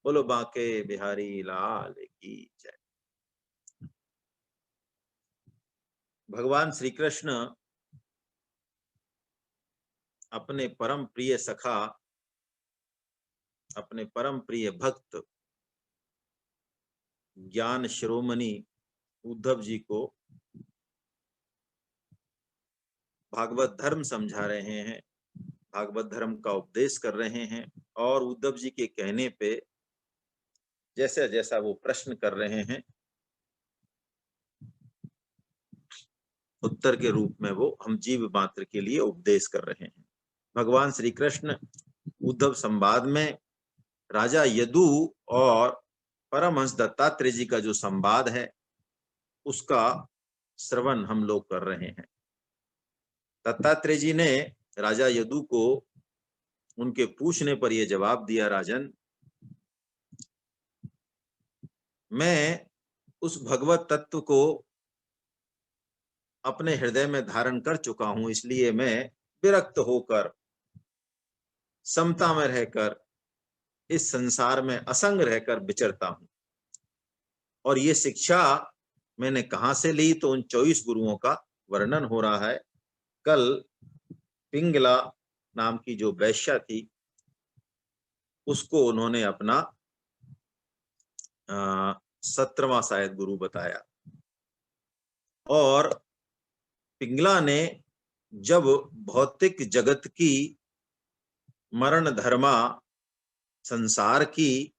बोलो बांके बिहारी लाल की जय। भगवान श्री कृष्ण अपने परम प्रिय सखा, अपने परम प्रिय भक्त ज्ञान शिरोमणि उद्धव जी को भागवत धर्म समझा रहे हैं, भागवत धर्म का उपदेश कर रहे हैं। और उद्धव जी के कहने पे जैसा जैसा वो प्रश्न कर रहे हैं, उत्तर के रूप में वो हम जीव मात्र के लिए उपदेश कर रहे हैं। भगवान श्री कृष्ण उद्धव संवाद में राजा यदु और परमहंस दत्तात्रेय जी का जो संवाद है उसका श्रवण हम लोग कर रहे हैं। दत्तात्रेय जी ने राजा यदु को उनके पूछने पर यह जवाब दिया, राजन, मैं उस भगवत तत्व को अपने हृदय में धारण कर चुका हूं, इसलिए मैं विरक्त होकर समता में रहकर इस संसार में असंग रहकर विचरता हूं। और ये शिक्षा मैंने कहां से ली, तो उन 24 गुरुओं का वर्णन हो रहा है। कल पिंगला नाम की जो वैश्या थी उसको उन्होंने अपना 17वां शायद गुरु बताया। और पिंगला ने जब भौतिक जगत की मरण धर्मा संसार की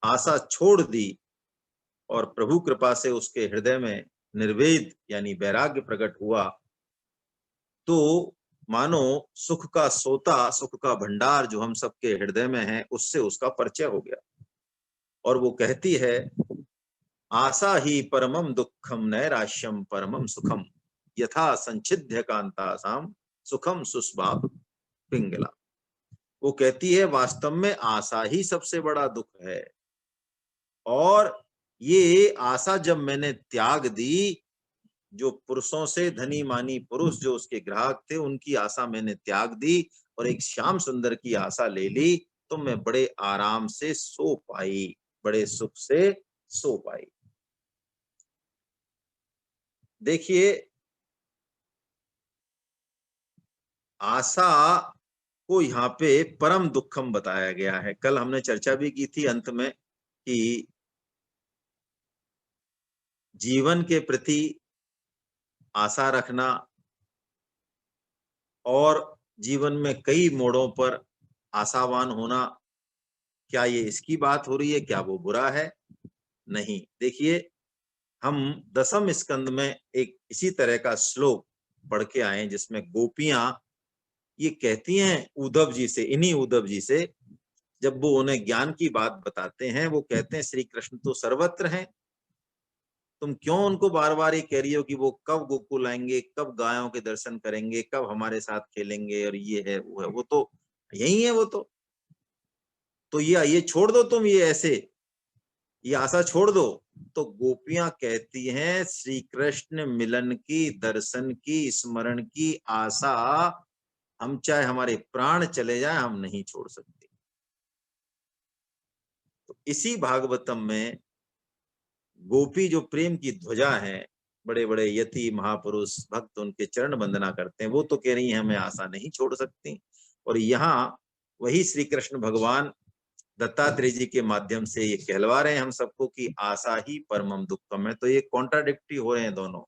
आशा छोड़ दी और प्रभु कृपा से उसके हृदय में निर्वेद यानी वैराग्य प्रकट हुआ, तो मानो सुख का सोता, सुख का भंडार जो हम सबके हृदय में है, उससे उसका परिचय हो गया। और वो कहती है, आशा ही परमम दुखम नैराश्यम परमम सुखम यथा संचिध्य कांतासाम सुखम सुस्वाप पिंगला। वो कहती है वास्तव में आशा ही सबसे बड़ा दुख है, और ये आशा जब मैंने त्याग दी, जो पुरुषों से धनी मानी पुरुष जो उसके ग्राहक थे उनकी आशा मैंने त्याग दी और एक श्याम सुंदर की आशा ले ली, तो मैं बड़े आराम से सो पाई, बड़े सुख से सो पाई। देखिए, आशा को यहाँ पे परम दुखम बताया गया है। कल हमने चर्चा भी की थी अंत में कि जीवन के प्रति आशा रखना और जीवन में कई मोड़ों पर आशावान होना, क्या ये इसकी बात हो रही है? क्या वो बुरा है? नहीं। देखिए, हम 10वें स्कंद में एक इसी तरह का श्लोक पढ़ के आए जिसमें गोपियां ये कहती हैं उद्धव जी से, इन्हीं उद्धव जी से, जब वो उन्हें ज्ञान की बात बताते हैं, वो कहते हैं श्री कृष्ण तो सर्वत्र हैं, तुम क्यों उनको बार बार ये कह रही हो कि वो कब गोकुल आएंगे, कब गायों के दर्शन करेंगे, कब हमारे साथ खेलेंगे, और ये है वो है, वो तो यही है, वो तो ये छोड़ दो, तुम ये ऐसे ये आशा छोड़ दो। तो गोपियां कहती हैं श्री कृष्ण मिलन की, दर्शन की, स्मरण की आशा हम चाहे हमारे प्राण चले जाए हम नहीं छोड़ सकते। तो इसी भागवतम में गोपी जो प्रेम की ध्वजा है, बड़े बड़े यति महापुरुष भक्त उनके चरण वंदना करते हैं, वो तो कह रही है हमें आशा नहीं छोड़ सकती। और यहाँ वही श्री कृष्ण भगवान दत्तात्रेय जी के माध्यम से ये कहलवा रहे हैं हम सबको कि आशा ही परमम दुखम है। तो ये कॉन्ट्राडिक्टरी हो रहे हैं दोनों,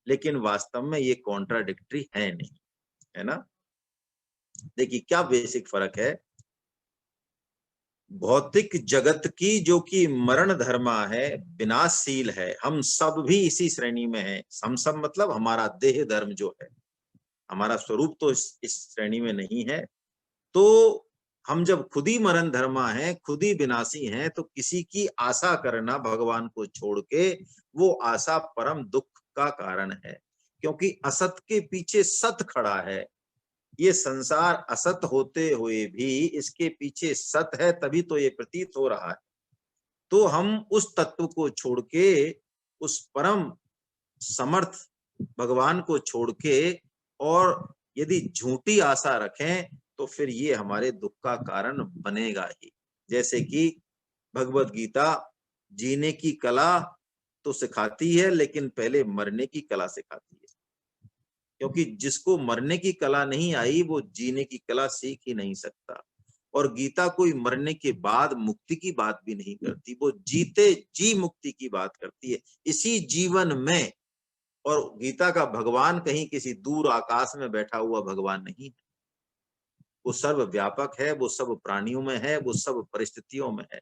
लेकिन वास्तव में ये कॉन्ट्राडिक्टरी है नहीं, है ना। देखिए क्या बेसिक फर्क है। भौतिक जगत की जो कि मरण धर्मा है, विनाशशील है, हम सब भी इसी श्रेणी में हैं। हम सब मतलब हमारा देह धर्म जो है, हमारा स्वरूप तो इस श्रेणी में नहीं है। तो हम जब खुद ही मरण धर्मा है, खुद ही विनाशी हैं, तो किसी की आशा करना भगवान को छोड़ के, वो आशा परम दुख का कारण है। क्योंकि असत के पीछे सत खड़ा है। ये संसार असत होते हुए भी इसके पीछे सत है, तभी तो ये प्रतीत हो रहा है। तो हम उस तत्व को छोड़ के, उस परम समर्थ भगवान को छोड़ के, और यदि झूठी आशा रखें तो फिर ये हमारे दुख का कारण बनेगा ही। जैसे कि भगवत गीता जीने की कला तो सिखाती है, लेकिन पहले मरने की कला सिखाती है, क्योंकि जिसको मरने की कला नहीं आई वो जीने की कला सीख ही नहीं सकता। और गीता कोई मरने के बाद मुक्ति की बात भी नहीं करती, वो जीते जी मुक्ति की बात करती है, इसी जीवन में। और गीता का भगवान कहीं किसी दूर आकाश में बैठा हुआ भगवान नहीं है, वो सर्वव्यापक है, वो सब प्राणियों में है, वो सब परिस्थितियों में है।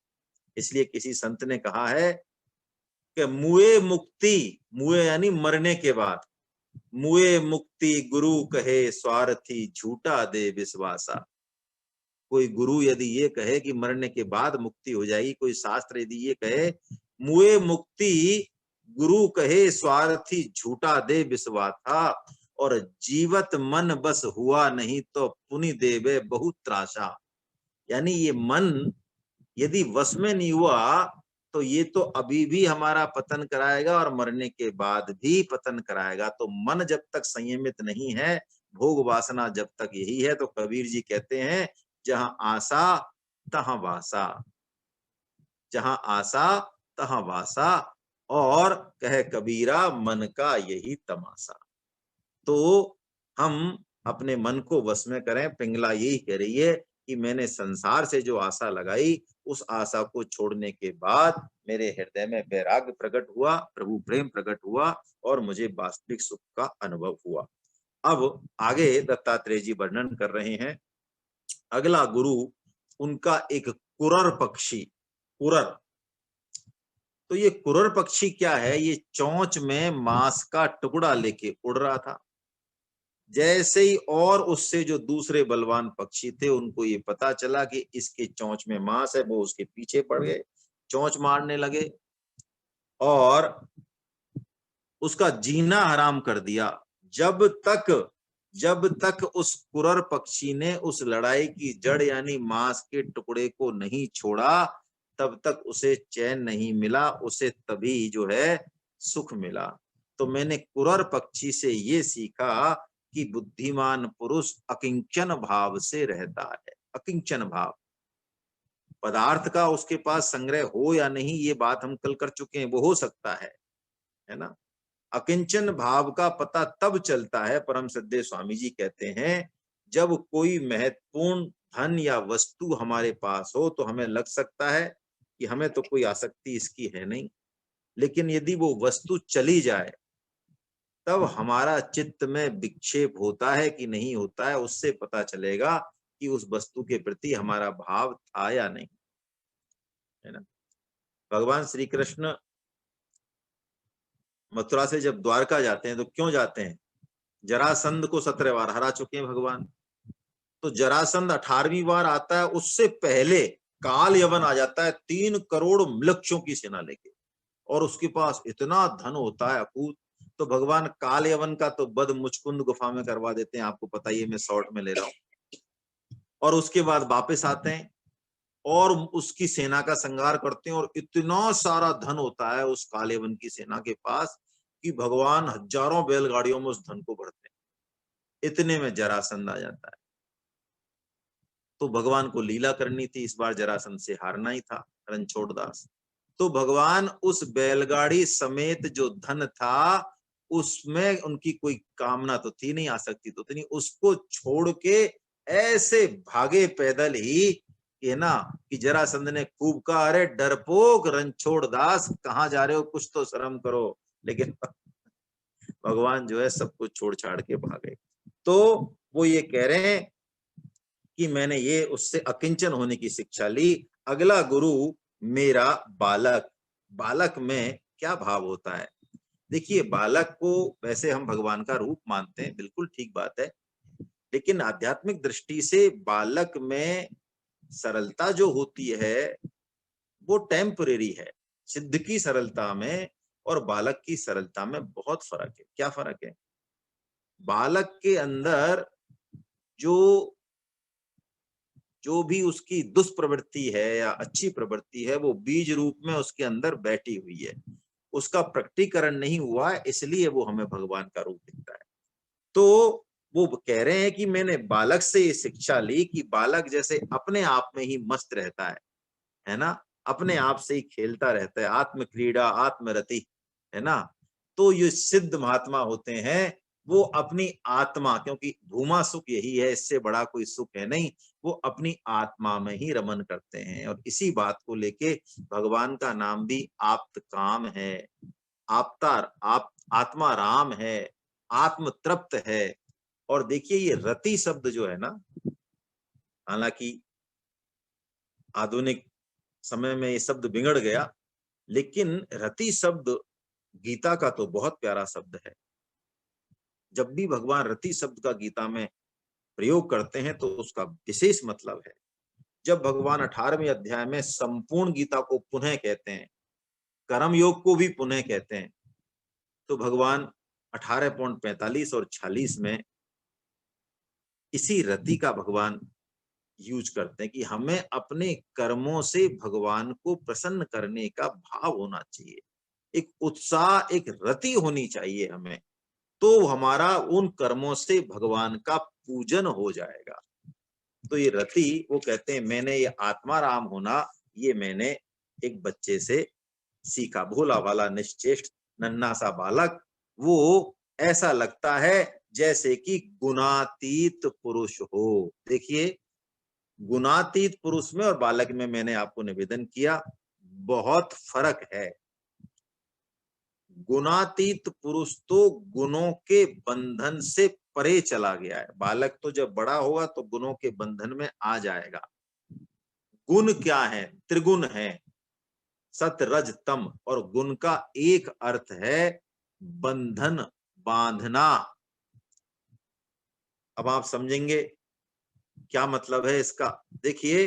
इसलिए किसी संत ने कहा है कि मुए मुक्ति, मुए यानी मरने के बाद, मुए मुक्ति गुरु कहे स्वार्थी झूठा दे विश्वासा। कोई गुरु यदि ये कहे कि मरने के बाद मुक्ति हो जाएगी, कोई शास्त्र यदि ये कहे मुए मुक्ति गुरु कहे स्वार्थी झूठा दे विश्वासा, और जीवत मन बस हुआ नहीं तो पुनि देवे बहुत त्रासा। यानी ये मन यदि वश में नहीं हुआ तो ये तो अभी भी हमारा पतन कराएगा और मरने के बाद भी पतन कराएगा। तो मन जब तक संयमित नहीं है, भोग वासना जब तक यही है, तो कबीर जी कहते हैं जहां आशा तहां वासा, जहां आशा तहां वासा, और कहे कबीरा मन का यही तमाशा। तो हम अपने मन को वश में करें। पिंगला यही कह रही है कि मैंने संसार से जो आशा लगाई, उस आशा को छोड़ने के बाद मेरे हृदय में वैराग्य प्रकट हुआ, प्रभु प्रेम प्रकट हुआ, और मुझे वास्तविक सुख का अनुभव हुआ। अब आगे दत्तात्रेय जी वर्णन कर रहे हैं। अगला गुरु उनका एक कुरर पक्षी, कुरर। तो ये कुरर पक्षी क्या है? ये चोंच में मांस का टुकड़ा लेके उड़ रहा था। जैसे ही और उससे जो दूसरे बलवान पक्षी थे उनको ये पता चला कि इसके चोंच में मांस है, वो उसके पीछे पड़ गए, चोंच मारने लगे और उसका जीना हराम कर दिया। जब तक उस कुरर पक्षी ने उस लड़ाई की जड़ यानी मांस के टुकड़े को नहीं छोड़ा, तब तक उसे चैन नहीं मिला, उसे तभी जो है सुख मिला। तो मैंने कुरर पक्षी से ये सीखा कि बुद्धिमान पुरुष अकिंचन भाव से रहता है। अकिंचन भाव, पदार्थ का उसके पास संग्रह हो या नहीं, ये बात हम कल कर चुके हैं, वो हो सकता है ना। अकिंचन भाव का पता तब चलता है, परम श्रद्धेय स्वामी जी कहते हैं, जब कोई महत्वपूर्ण धन या वस्तु हमारे पास हो तो हमें लग सकता है कि हमें तो कोई आसक्ति इसकी है नहीं, लेकिन यदि वो वस्तु चली जाए तब हमारा चित्त में विक्षेप होता है कि नहीं होता है, उससे पता चलेगा कि उस वस्तु के प्रति हमारा भाव था या नहीं, है ना। भगवान श्री कृष्ण मथुरा से जब द्वारका जाते हैं तो क्यों जाते हैं? जरासंध को 17 बार हरा चुके हैं भगवान। तो जरासंध 18वीं बार आता है, उससे पहले काल यवन आ जाता है 3 करोड़ मृक्षों की सेना लेके, और उसके पास इतना धन होता है अकूत। तो भगवान काल यवन का तो वध मुचकुंद गुफा में करवा देते हैं, आपको पता ही है, मैं शॉर्ट में ले रहा हूं। और उसके बाद वापस आते हैं और उसकी सेना का संहार करते हैं, और इतना सारा धन होता है उस कालेवन की सेना के पास कि भगवान हजारों बैलगाड़ियों में उस धन को भरते हैं। इतने में जरासंध आ जाता है। तो भगवान को लीला करनी थी, इस बार जरासंध से हारना ही था, रणछोड़ दास। तो भगवान उस बैलगाड़ी समेत जो धन था उसमें उनकी कोई कामना तो थी नहीं, आसक्ति तो थी नहीं, उसको छोड़ के ऐसे भागे पैदल ही कि ना, कि जरासंध ने खूब कहा, अरे डरपोक रणछोड़ दास कहाँ जा रहे हो, कुछ तो शर्म करो। लेकिन भगवान जो है सब कुछ छोड़ छाड़ के भागे। तो वो ये कह रहे हैं कि मैंने ये उससे अकिंचन होने की शिक्षा ली। अगला गुरु मेरा बालक। बालक में क्या भाव होता है? देखिए, बालक को वैसे हम भगवान का रूप मानते हैं, बिल्कुल ठीक बात है, लेकिन आध्यात्मिक दृष्टि से बालक में सरलता जो होती है वो टेम्परेरी है। सिद्ध की सरलता में और बालक की सरलता में बहुत फर्क है। क्या फर्क है? बालक के अंदर जो जो भी उसकी दुष्प्रवृत्ति है या अच्छी प्रवृत्ति है, वो बीज रूप में उसके अंदर बैठी हुई है, उसका प्रकटीकरण नहीं हुआ है, इसलिए वो हमें भगवान का रूप दिखता है। तो वो कह रहे हैं कि मैंने बालक से ये शिक्षा ली कि बालक जैसे अपने आप में ही मस्त रहता है, है ना, अपने आप से ही खेलता रहता है, आत्म क्रीड़ा आत्मरति, है ना। तो ये सिद्ध महात्मा होते हैं, वो अपनी आत्मा, क्योंकि भूमा सुख यही है, इससे बड़ा कोई सुख है नहीं, वो अपनी आत्मा में ही रमन करते हैं। और इसी बात को लेके भगवान का नाम भी आप्त काम है, आप आत्मा राम है, आत्म तृप्त है। और देखिए ये रति शब्द जो है ना, हालांकि आधुनिक समय में ये शब्द बिगड़ गया, लेकिन रति शब्द गीता का तो बहुत प्यारा शब्द है। जब भी भगवान रति शब्द का गीता में प्रयोग करते हैं तो उसका विशेष मतलब है। जब भगवान 18वें अध्याय में संपूर्ण गीता को पुनः कहते हैं, कर्म योग को भी पुनः कहते हैं, तो भगवान 18.45 और 46 में इसी रति का भगवान यूज करते हैं कि हमें अपने कर्मों से भगवान को प्रसन्न करने का भाव होना चाहिए, एक उत्साह, एक रति होनी चाहिए हमें, तो हमारा उन कर्मों से भगवान का पूजन हो जाएगा। तो ये रति, वो कहते हैं मैंने ये आत्मा राम होना, ये मैंने एक बच्चे से सीखा। भोला वाला निश्चेष्ट नन्हा सा बालक, वो ऐसा लगता है जैसे कि गुणातीत पुरुष हो। देखिए गुणातीत पुरुष में और बालक में मैंने आपको निवेदन किया, बहुत फर्क है। गुणातीत पुरुष तो गुणों के बंधन से परे चला गया है, बालक तो जब बड़ा होगा तो गुणों के बंधन में आ जाएगा। गुण क्या है? त्रिगुण है, सत रज तम, और गुण का एक अर्थ है बंधन, बांधना। अब आप समझेंगे क्या मतलब है इसका। देखिए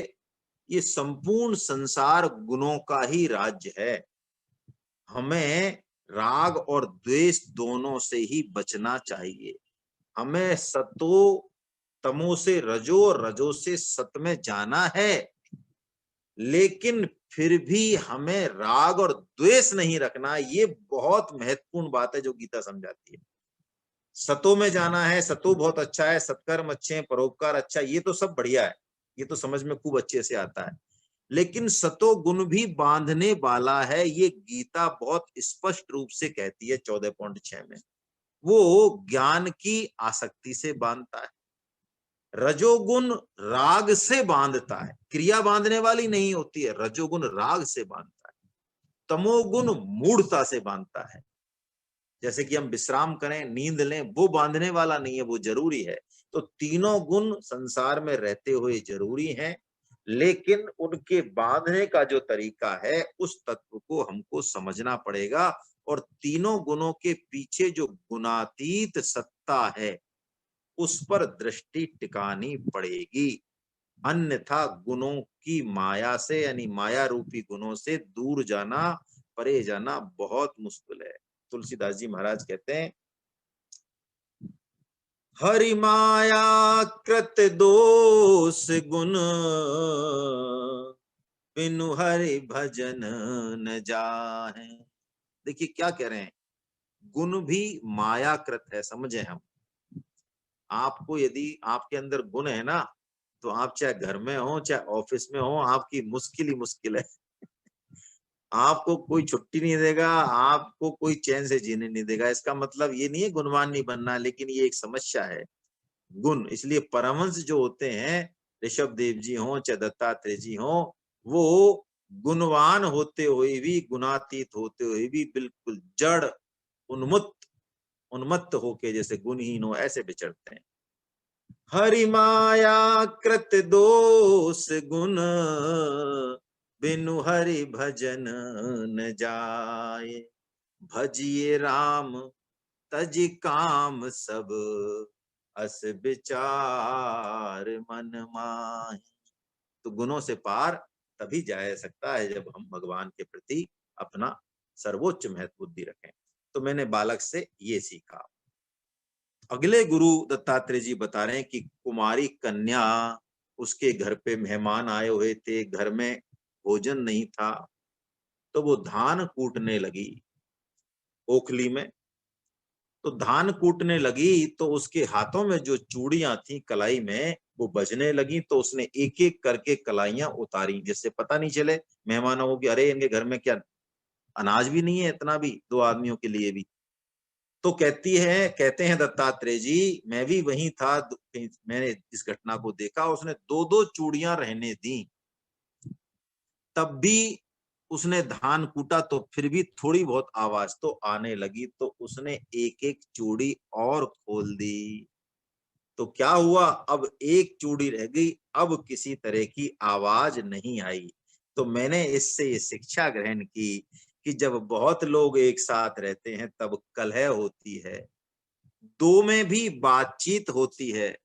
ये संपूर्ण संसार गुणों का ही राज्य है, हमें राग और द्वेष दोनों से ही बचना चाहिए। हमें सतो तमो से रजो और रजो से सत में जाना है, लेकिन फिर भी हमें राग और द्वेष नहीं रखना। ये बहुत महत्वपूर्ण बात है जो गीता समझाती है। सतो में जाना है, सतो बहुत अच्छा है, सत्कर्म अच्छे हैं, परोपकार अच्छा है, ये तो सब बढ़िया है, ये तो समझ में खूब अच्छे से आता है। लेकिन सतो गुण भी बांधने वाला है, ये गीता बहुत स्पष्ट रूप से कहती है 14.6 में। वो ज्ञान की आसक्ति से बांधता है, रजोगुण राग से बांधता है, क्रिया बांधने वाली नहीं होती है, रजोगुण राग से बांधता है, तमोगुण मूढ़ता से बांधता है। जैसे कि हम विश्राम करें, नींद लें, वो बांधने वाला नहीं है, वो जरूरी है। तो तीनों गुण संसार में रहते हुए जरूरी हैं, लेकिन उनके बांधने का जो तरीका है उस तत्व को हमको समझना पड़ेगा। और तीनों गुणों के पीछे जो गुणातीत सत्ता है उस पर दृष्टि टिकानी पड़ेगी, अन्यथा गुणों की माया से, यानी माया रूपी गुणों से दूर जाना, परे जाना बहुत मुश्किल है। तुलसीदास जी महाराज कहते हैं, हरि माया कृत दोष गुण, बिनु हरि भजन न जाहे। देखिए क्या कह रहे हैं, गुण भी मायाकृत है, समझे हम। आपको यदि आपके अंदर गुण है ना, तो आप चाहे घर में हो चाहे ऑफिस में हो, आपकी मुश्किल ही मुश्किल है। आपको कोई छुट्टी नहीं देगा, आपको कोई चैन से जीने नहीं देगा। इसका मतलब ये नहीं है गुणवान नहीं बनना, लेकिन ये एक समस्या है गुण। इसलिए परमहंस जो होते हैं, ऋषभ देव जी हो चाहे दत्तात्रेय जी हो, वो गुणवान होते हुए भी, गुणातीत होते हुए भी बिल्कुल जड़ उन्मत्त होके जैसे गुणहीन हो ऐसे विचरते हैं। हरि माया कृत दोष गुण, बिनु हरि भजन न जाए। भजिए राम तज काम सब, अस विचार मन माहि। तो गुणों से पार तभी जाया सकता है जब हम भगवान के प्रति अपना सर्वोच्च महत्व बुद्धि रखें। तो मैंने बालक से ये सीखा। अगले गुरु दत्तात्रेय जी बता रहे हैं कि कुमारी कन्या, उसके घर पे मेहमान आए हुए थे, घर में भोजन नहीं था, तो वो धान कूटने लगी ओखली में। तो धान कूटने लगी तो उसके हाथों में जो चूड़ियां थी कलाई में वो बजने लगी, तो उसने एक एक करके कलाइयां उतारी, जिससे पता नहीं चले मेहमानों को कि अरे इनके घर में क्या अनाज भी नहीं है, इतना भी 2 आदमियों के लिए भी। तो कहते हैं दत्तात्रेय जी, मैं भी वहीं था, मैंने इस घटना को देखा, उसने 2-2 चूड़ियां रहने दी, तब भी उसने धान कूटा तो फिर भी थोड़ी बहुत आवाज तो आने लगी, तो उसने एक एक चूड़ी और खोल दी। तो क्या हुआ, अब एक चूड़ी रह गई, अब किसी तरह की आवाज नहीं आई। तो मैंने इससे ये शिक्षा ग्रहण की कि जब बहुत लोग एक साथ रहते हैं तब कलह होती है, दो में भी बातचीत होती है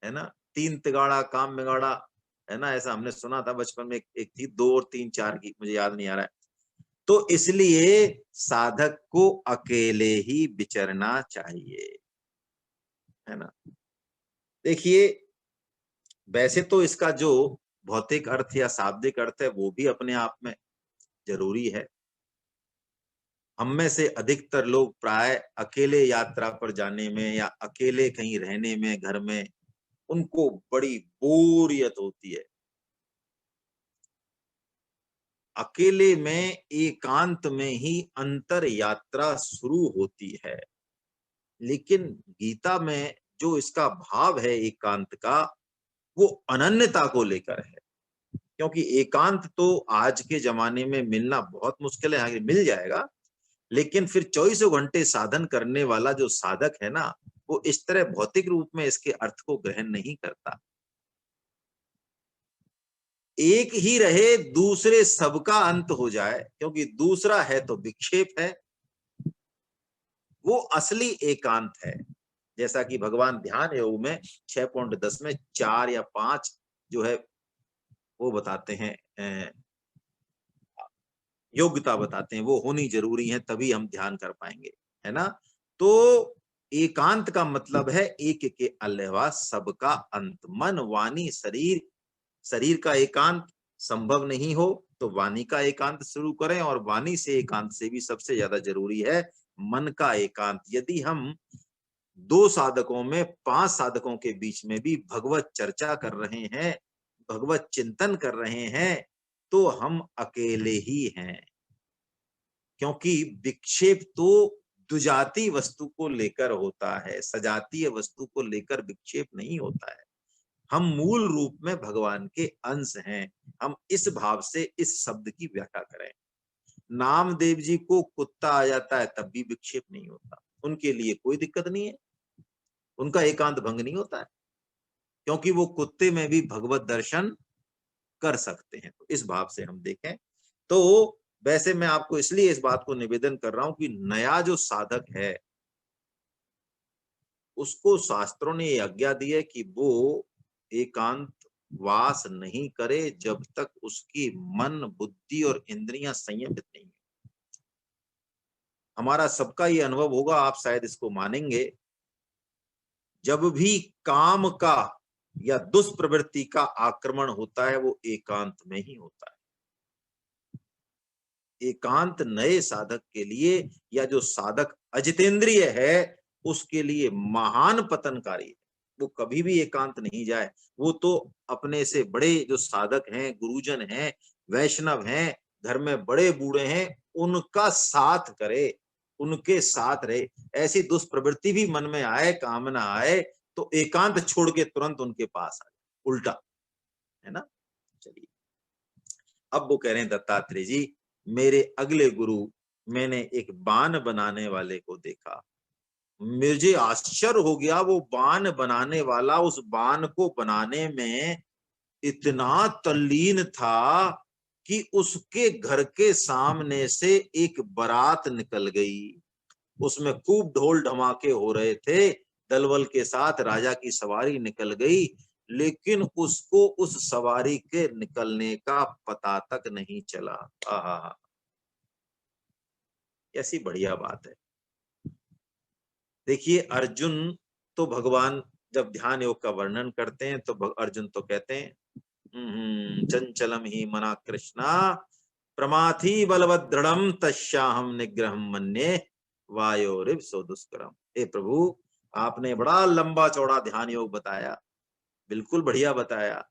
ना। 3 तिगाड़ा काम बिगाड़ा, है ना, ऐसा हमने सुना था बचपन में, एक थी, 2 और 3 4 की मुझे याद नहीं आ रहा है। तो इसलिए साधक को अकेले ही विचरना चाहिए, है ना। देखिए, वैसे तो इसका जो भौतिक अर्थ या शाब्दिक अर्थ है वो भी अपने आप में जरूरी है। हम में से अधिकतर लोग प्राय अकेले यात्रा पर जाने में या अकेले कहीं रहने में घर में उनको बड़ी बोरियत होती है। अकेले में एकांत में ही अंतर यात्रा शुरू होती है। लेकिन गीता में जो इसका भाव है एकांत का, वो अनन्यता को लेकर है। क्योंकि एकांत तो आज के जमाने में मिलना बहुत मुश्किल है, आगे मिल जाएगा, लेकिन फिर 24 घंटे साधन करने वाला जो साधक है ना, वो इस तरह भौतिक रूप में इसके अर्थ को ग्रहण नहीं करता। एक ही रहे, दूसरे सबका अंत हो जाए, क्योंकि दूसरा है तो विक्षेप है, वो असली एकांत है। जैसा कि भगवान ध्यान योग में 6.10 में 4 या 5 जो है वो बताते हैं, योग्यता बताते हैं, वो होनी जरूरी है, तभी हम ध्यान कर पाएंगे, है ना। तो एकांत का मतलब है एक के अलावा सबका अंत। मन वाणी शरीर, शरीर का एकांत संभव नहीं हो तो वाणी का एकांत शुरू करें, और वाणी से एकांत से भी सबसे ज्यादा जरूरी है मन का एकांत। यदि हम 2 साधकों में 5 साधकों के बीच में भी भगवत चर्चा कर रहे हैं, भगवत चिंतन कर रहे हैं, तो हम अकेले ही हैं। क्योंकि विक्षेप तो दुजाती वस्तु को लेकर होता है, सजातीय वस्तु को लेकर विक्षेप नहीं होता है। हम मूल रूप में भगवान के अंश हैं। हम इस भाव से इस शब्द की व्याख्या करें। नामदेव जी को कुत्ता आ जाता है तब भी विक्षेप नहीं होता, उनके लिए कोई दिक्कत नहीं है, उनका एकांत भंग नहीं होता है, क्योंकि वो कुत्ते में भी भगवत दर्शन कर सकते हैं। तो इस भाव से हम देखें तो वैसे मैं आपको इसलिए इस बात को निवेदन कर रहा हूं कि नया जो साधक है उसको शास्त्रों ने ये आज्ञा दी है कि वो एकांत वास नहीं करे जब तक उसकी मन बुद्धि और इंद्रियां संयमित नहीं। हमारा सबका ये अनुभव होगा, आप शायद इसको मानेंगे, जब भी काम का या दुष्प्रवृत्ति का आक्रमण होता है वो एकांत में ही होता है। एकांत नए साधक के लिए या जो साधक अजितेंद्रिय है उसके लिए महान पतनकारी है। वो कभी भी एकांत नहीं जाए, वो तो अपने से बड़े जो साधक हैं, गुरुजन हैं, वैष्णव हैं, घर में बड़े बूढ़े हैं, उनका साथ करे, उनके साथ रहे। ऐसी दुष्प्रवृत्ति भी मन में आए, कामना आए, तो एकांत छोड़ के तुरंत उनके पास आ जाए, उल्टा, है ना। चलिए, अब वो कह रहे हैं दत्तात्रेय जी, मेरे अगले गुरु, मैंने एक बाण बनाने वाले को देखा, मुझे आश्चर्य हो गया, वो बाण बनाने वाला उस बाण को बनाने में इतना तल्लीन था कि उसके घर के सामने से एक बारात निकल गई। उसमें खूब ढोल ढमाके हो रहे थे, दलबल के साथ राजा की सवारी निकल गई, लेकिन उसको उस सवारी के निकलने का पता तक नहीं चला। आहा, कैसी बढ़िया बात है। देखिए, अर्जुन तो भगवान जब ध्यान योग का वर्णन करते हैं तो अर्जुन तो कहते हैं, चंचलम ही मना कृष्णा प्रमाथी बलवत दृढ़म तस्याहम निग्रहम मन्ये वायोरिव सो दुष्करम। हे प्रभु, आपने बड़ा लंबा चौड़ा ध्यान योग बताया, बिल्कुल बढ़िया बताया,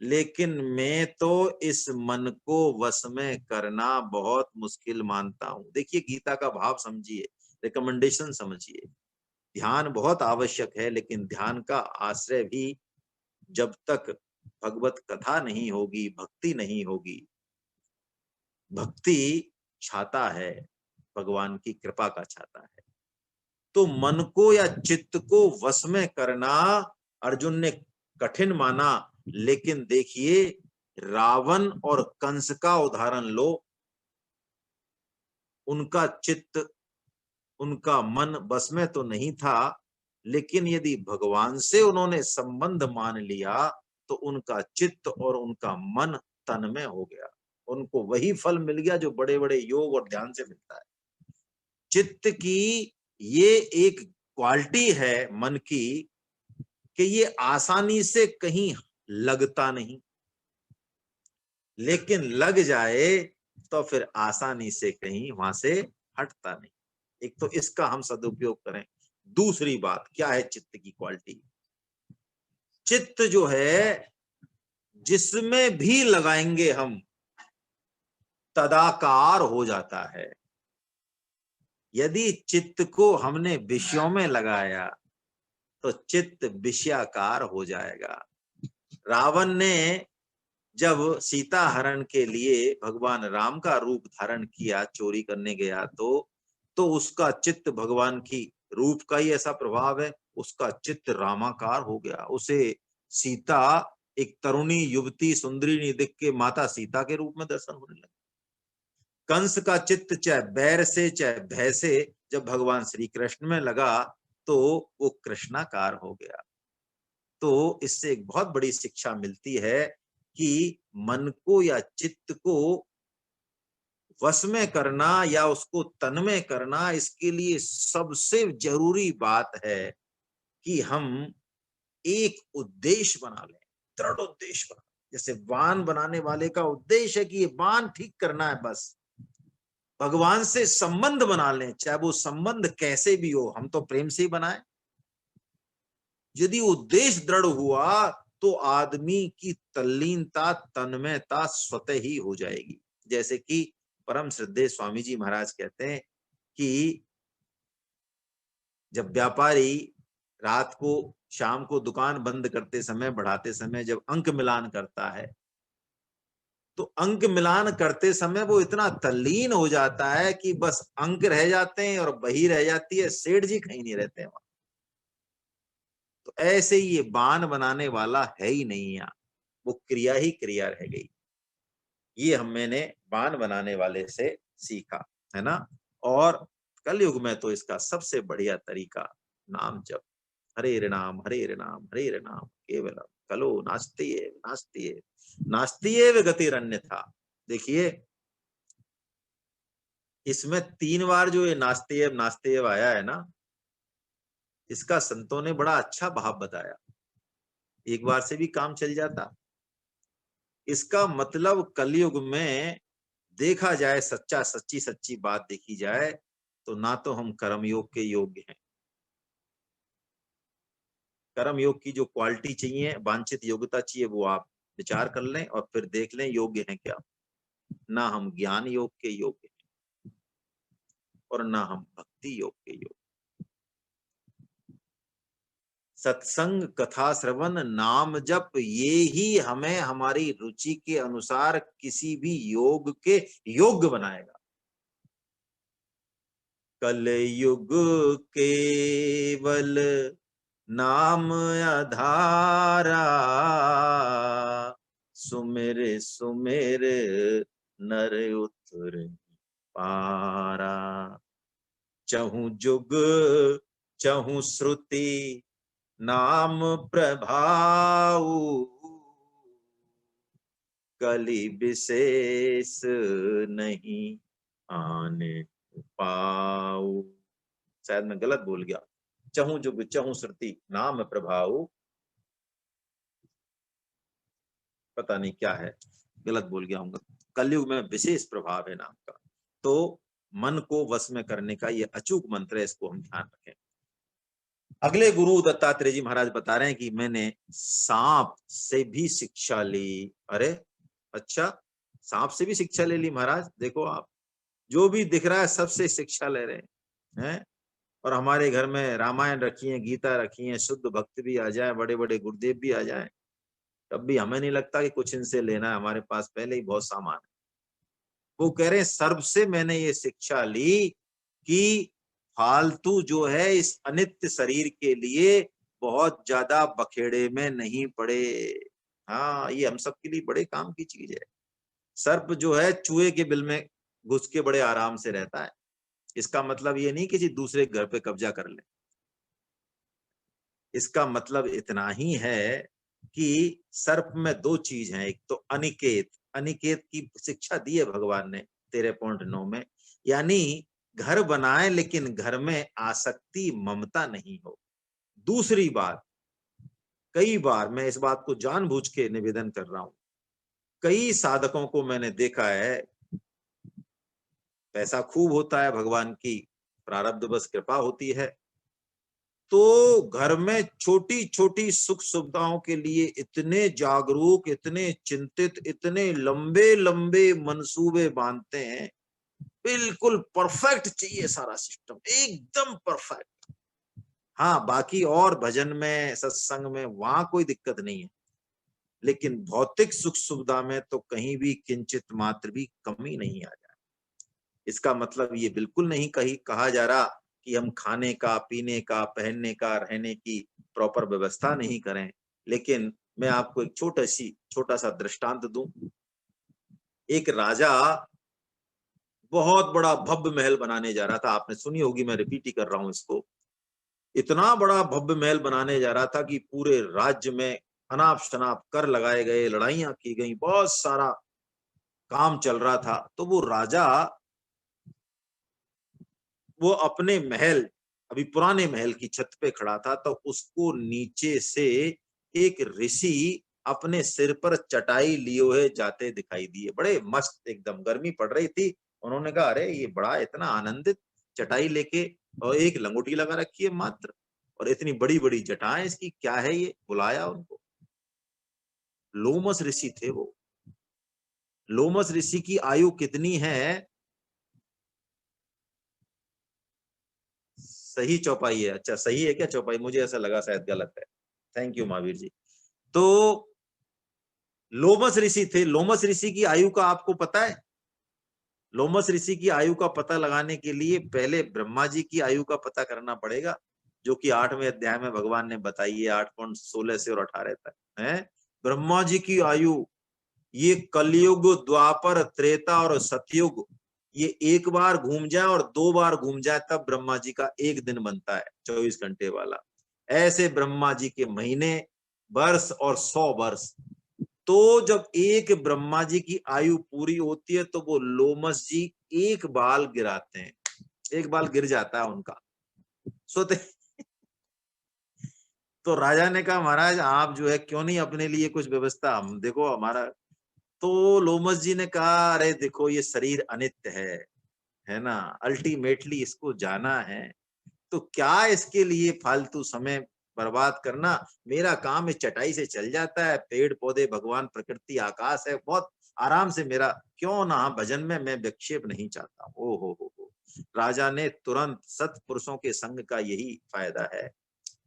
लेकिन मैं तो इस मन को वश में करना बहुत मुश्किल मानता हूं। देखिए गीता का भाव समझिए, रिकमेंडेशन समझिए। ध्यान बहुत आवश्यक है, लेकिन ध्यान का आश्रय भी जब तक भगवत कथा नहीं होगी, भक्ति नहीं होगी। भक्ति छाता है, भगवान की कृपा का छाता है। तो मन को या चित्त को वश में करना अर्जुन ने कठिन माना, लेकिन देखिए रावण और कंस का उदाहरण लो। उनका चित्त, उनका मन बस में तो नहीं था, लेकिन यदि भगवान से उन्होंने संबंध मान लिया तो उनका चित्त और उनका मन तन में हो गया। उनको वही फल मिल गया जो बड़े बड़े योग और ध्यान से मिलता है। चित्त की ये एक क्वालिटी है मन की कि ये आसानी से कहीं लगता नहीं, लेकिन लग जाए तो फिर आसानी से कहीं वहां से हटता नहीं। एक तो इसका हम सदुपयोग करें। दूसरी बात क्या है चित्त की क्वालिटी? चित्त जो है जिसमें भी लगाएंगे हम तदाकार हो जाता है। यदि चित्त को हमने विषयों में लगाया तो चित्त विषयाकार हो जाएगा। रावण ने जब सीता हरण के लिए भगवान राम का रूप धारण किया, चोरी करने गया, तो उसका चित्त भगवान की रूप का ही ऐसा प्रभाव है, उसका चित्त रामाकार हो गया। उसे सीता एक तरुणी युवती सुंदरी दिख के माता सीता के रूप में दर्शन होने लगे। कंस का चित्त चाहे बैर से चाहे भय से जब भगवान श्री कृष्ण में लगा तो वो कृष्णाकार हो गया। तो इससे एक बहुत बड़ी शिक्षा मिलती है कि मन को या चित्त को वश में करना या उसको तन में करना, इसके लिए सबसे जरूरी बात है कि हम एक उद्देश्य बना लें, दृढ़ उद्देश्य बना। जैसे बाण बनाने वाले का उद्देश्य है कि ये बाण ठीक करना है, बस भगवान से संबंध बना लें, चाहे वो संबंध कैसे भी हो, हम तो प्रेम से ही बनाए। यदि उद्देश्य दृढ़ हुआ तो आदमी की तल्लीनता, तन्मयता स्वतः ही हो जाएगी। जैसे कि परम श्रद्धेय स्वामी जी महाराज कहते हैं कि जब व्यापारी रात को शाम को दुकान बंद करते समय, बढ़ाते समय जब अंक मिलान करता है, तो अंक मिलान करते समय वो इतना तल्लीन हो जाता है कि बस अंक रह जाते हैं और बही रह जाती है, सेठ जी कहीं नहीं रहते वहां। तो ऐसे ही ये बाण बनाने वाला है ही नहीं यहाँ, वो क्रिया ही क्रिया रह गई। ये मैंने बाण बनाने वाले से सीखा, है ना। और कलयुग में तो इसका सबसे बढ़िया तरीका नाम जप। हरे नाम हरे नाम हरे नाम केवलम कलो नास्तिये नास्तिये गतिरन्यथा। देखिए इसमें 3 बार जो ये नास्तिये नास्तिये आया है ना, इसका संतों ने बड़ा अच्छा भाव बताया। एक बार से भी काम चल जाता। इसका मतलब कलयुग में देखा जाए, सच्चा सच्ची सच्ची बात देखी जाए तो ना तो हम कर्म योग के योग्य हैं। कर्म योग की जो क्वालिटी चाहिए, वांछित योग्यता चाहिए, वो आप विचार कर लें और फिर देख लें योग्य हैं क्या। ना हम ज्ञान योग के योग्य हैं और ना हम भक्ति योग के योग्य। सत्संग, कथा श्रवण, नाम जप, ये ही हमें हमारी रुचि के अनुसार किसी भी योग के योग्य बनाएगा। कलयुग केवल नाम आधारा, सुमिर सुमिर नर उतर पारा। चहु जुग चहु श्रुति नाम प्रभाऊ, कलि विशेष नहीं आने पाऊ। शायद मैं गलत बोल गया। चहु जुग चहु श्रुति नाम प्रभाऊ, पता नहीं क्या है, गलत बोल गया हूँ। कलयुग में विशेष प्रभाव है नाम का। तो मन को वश में करने का ये अचूक मंत्र है, इसको हम ध्यान रखें। अगले गुरु दत्तात्रेय जी महाराज बता रहे हैं कि मैंने सांप से भी शिक्षा ली। अरे अच्छा, सांप से भी शिक्षा ले ली महाराज। देखो आप, जो भी दिख रहा है सबसे शिक्षा ले रहे हैं। और हमारे घर में रामायण रखी है, गीता रखी है, शुद्ध भक्त भी आ जाए, बड़े बड़े गुरुदेव भी आ जाए, तब भी हमें नहीं लगता कि कुछ इनसे लेना है, हमारे पास पहले ही बहुत सामान है। वो कह रहे हैं सर्व से मैंने ये शिक्षा ली कि फालतू जो है इस अनित्य शरीर के लिए बहुत ज्यादा बखेड़े में नहीं पड़े। हाँ, ये हम सबके लिए बड़े काम की चीज है। सर्प जो है चूहे के बिल में घुस के बड़े आराम से रहता है। इसका मतलब ये नहीं किसी दूसरे घर पे कब्जा कर ले। इसका मतलब इतना ही है कि सर्प में दो चीज हैं। एक तो अनिकेत, अनिकेत की शिक्षा दी है भगवान ने 13.9 में, यानी घर बनाए लेकिन घर में आसक्ति ममता नहीं हो। दूसरी बात, कई बार मैं इस बात को जानबूझ के निवेदन कर रहा हूं, कई साधकों को मैंने देखा है, पैसा खूब होता है, भगवान की प्रारब्ध बस कृपा होती है, तो घर में छोटी छोटी सुख सुविधाओं के लिए इतने जागरूक, इतने चिंतित, इतने लंबे लंबे मंसूबे बांधते हैं। बिल्कुल परफेक्ट चाहिए सारा सिस्टम, एकदम परफेक्ट। हाँ, बाकी और भजन में, सत्संग में वहां कोई दिक्कत नहीं है, लेकिन भौतिक सुख सुविधा में तो कहीं भी किंचित मात्र भी कमी नहीं आ जाए। इसका मतलब ये बिल्कुल नहीं कहा जा रहा कि हम खाने का, पीने का, पहनने का, रहने की प्रॉपर व्यवस्था नहीं करें। लेकिन मैं आपको एक छोटा सा दृष्टांत दूं। एक राजा बहुत बड़ा भव्य महल बनाने जा रहा था, आपने सुनी होगी, मैं रिपीट ही कर रहा हूं इसको। इतना बड़ा भव्य महल बनाने जा रहा था कि पूरे राज्य में अनाप शनाप कर लगाए गए, लड़ाइयां की गई, बहुत सारा काम चल रहा था। तो वो राजा, वो अपने महल, अभी पुराने महल की छत पे खड़ा था, तो उसको नीचे से एक ऋषि अपने सिर पर चटाई लिए हुए जाते दिखाई दिए, बड़े मस्त, एकदम गर्मी पड़ रही थी। उन्होंने कहा अरे ये बड़ा इतना आनंदित, चटाई लेके, और एक लंगोटी लगा रखी है मात्र, और इतनी बड़ी बड़ी जटाएं इसकी, क्या है ये? बुलाया उनको। लोमस ऋषि थे वो। लोमस ऋषि की आयु कितनी है? सही चौपाई है। अच्छा, सही है क्या चौपाई? मुझे ऐसा लगा शायद गलत है। Thank you Mahavir ji. तो लोमस ऋषि थे। लोमस ऋषि की आयु का आपको पता है? लोमस ऋषि की आयु का पता लगाने के लिए पहले ब्रह्मा जी की आयु का पता करना पड़ेगा, जो कि 8वें अध्याय में भगवान ने बताई है, 8.16 से और 18 तक है। ब्रह्मा जी की आयु, ये कलयुग, द्वापर, त्रेता और सतयुग, ये एक बार घूम जाए और 2 बार घूम जाए तब ब्रह्मा जी का एक दिन बनता है 24 घंटे वाला। ऐसे ब्रह्मा जी के महीने, वर्ष और 100 वर्ष। तो जब एक ब्रह्मा जी की आयु पूरी होती है तो वो लोमस जी एक बाल गिराते हैं, एक बाल गिर जाता है उनका, सोते। तो राजा ने कहा महाराज आप जो है क्यों नहीं अपने लिए कुछ व्यवस्था, हम देखो हमारा। तो लोमस जी ने कहा अरे देखो ये शरीर अनित्य है ना, अल्टीमेटली इसको जाना है, तो क्या इसके लिए फालतू समय बर्बाद करना। मेरा काम इस चटाई से चल जाता है, पेड़ पौधे, भगवान, प्रकृति, आकाश है, बहुत आराम से मेरा, क्यों ना भजन में मैं विक्षेप नहीं चाहता। ओ हो। राजा ने तुरंत, सत्पुरुषों के संग का यही फायदा है,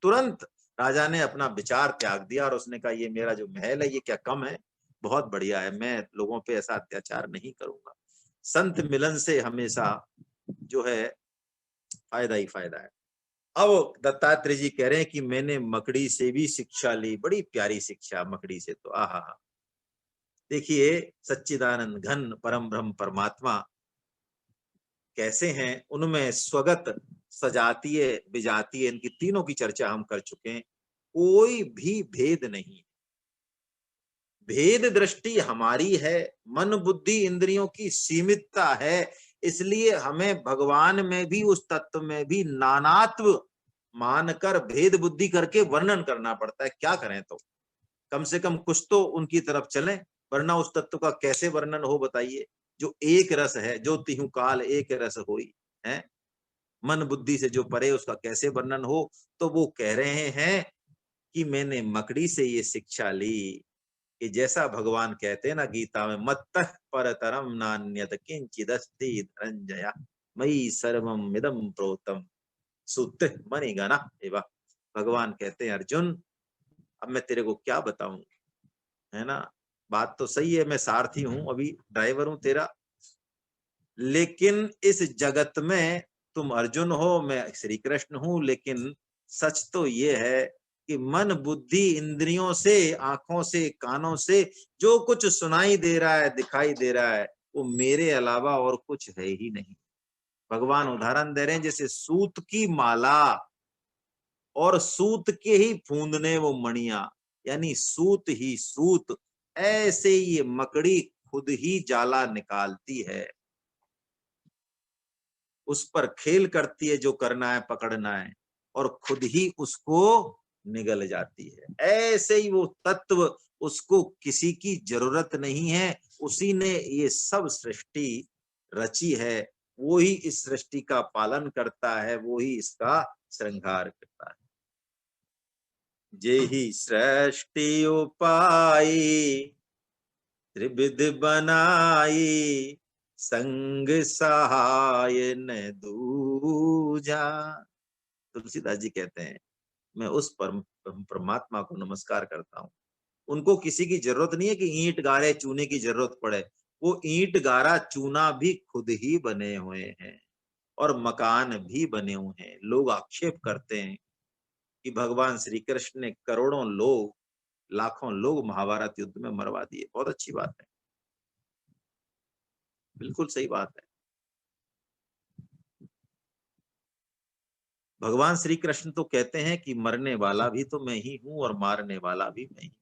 तुरंत राजा ने अपना विचार त्याग दिया और उसने कहा ये मेरा जो महल है ये क्या कम है, बहुत बढ़िया है, मैं लोगों पे ऐसा अत्याचार नहीं करूंगा। संत मिलन से हमेशा जो है फायदा ही फायदा है। अब दत्तात्रेय जी कह रहे हैं कि मैंने मकड़ी से भी शिक्षा ली, बड़ी प्यारी शिक्षा मकड़ी से तो। आहा, देखिए सच्चिदानंद घन परम ब्रह्म परमात्मा कैसे हैं, उनमें स्वगत, सजातीय, विजातीय, इनकी तीनों की चर्चा हम कर चुके हैं। कोई भी भेद नहीं, भेद दृष्टि हमारी है, मन बुद्धि इंद्रियों की सीमितता है, इसलिए हमें भगवान में भी, उस तत्व में भी नानात्व मानकर भेद बुद्धि करके वर्णन करना पड़ता है। क्या करें, तो कम से कम कुछ तो उनकी तरफ चलें, वरना उस तत्व का कैसे वर्णन हो बताइए। जो एक रस है, जो तिहु काल एक रस होई है, मन बुद्धि से जो परे उसका कैसे वर्णन हो। तो वो कह रहे हैं कि मैंने मकड़ी से ये शिक्षा ली कि जैसा भगवान कहते हैं ना गीता में, मत्तः परतरम नान्यत किंचिदस्ति धनंजया मयि सर्वम इदम प्रोतम सुत मणिगणा एवा। भगवान कहते हैं अर्जुन, अब मैं तेरे को क्या बताऊं, है ना। बात तो सही है, मैं सारथी हूं, अभी ड्राइवर हूं तेरा, लेकिन इस जगत में तुम अर्जुन हो, मैं श्री कृष्ण हूं, लेकिन सच तो ये है कि मन बुद्धि इंद्रियों से, आंखों से, कानों से जो कुछ सुनाई दे रहा है, दिखाई दे रहा है, वो मेरे अलावा और कुछ है ही नहीं। भगवान उदाहरण दे रहे हैं, जैसे सूत की माला और सूत के ही फूंदने वो मणियां, यानी सूत ही सूत, ऐसे ये मकड़ी खुद ही जाला निकालती है, उस पर खेल करती है, जो करना है पकड़ना है, और खुद ही उसको निगल जाती है। ऐसे ही वो तत्व, उसको किसी की जरूरत नहीं है, उसी ने ये सब सृष्टि रची है, वो ही इस सृष्टि का पालन करता है, वो ही इसका श्रृंगार करता है। जेहि सृष्टि उपाई त्रिविध बनाई, संग सहाय न दूजा। तुलसीदास जी कहते हैं, मैं उस परमात्मा को नमस्कार करता हूँ, उनको किसी की जरूरत नहीं है कि ईंट गारे चूने की जरूरत पड़े, वो ईंट गारा चूना भी खुद ही बने हुए हैं और मकान भी बने हुए हैं। लोग आक्षेप करते हैं कि भगवान श्री कृष्ण ने करोड़ों लोग, लाखों लोग महाभारत युद्ध में मरवा दिए। बहुत अच्छी बात है, बिल्कुल सही बात है। भगवान श्री कृष्ण तो कहते हैं कि मरने वाला भी तो मैं ही हूं और मारने वाला भी मैं ही।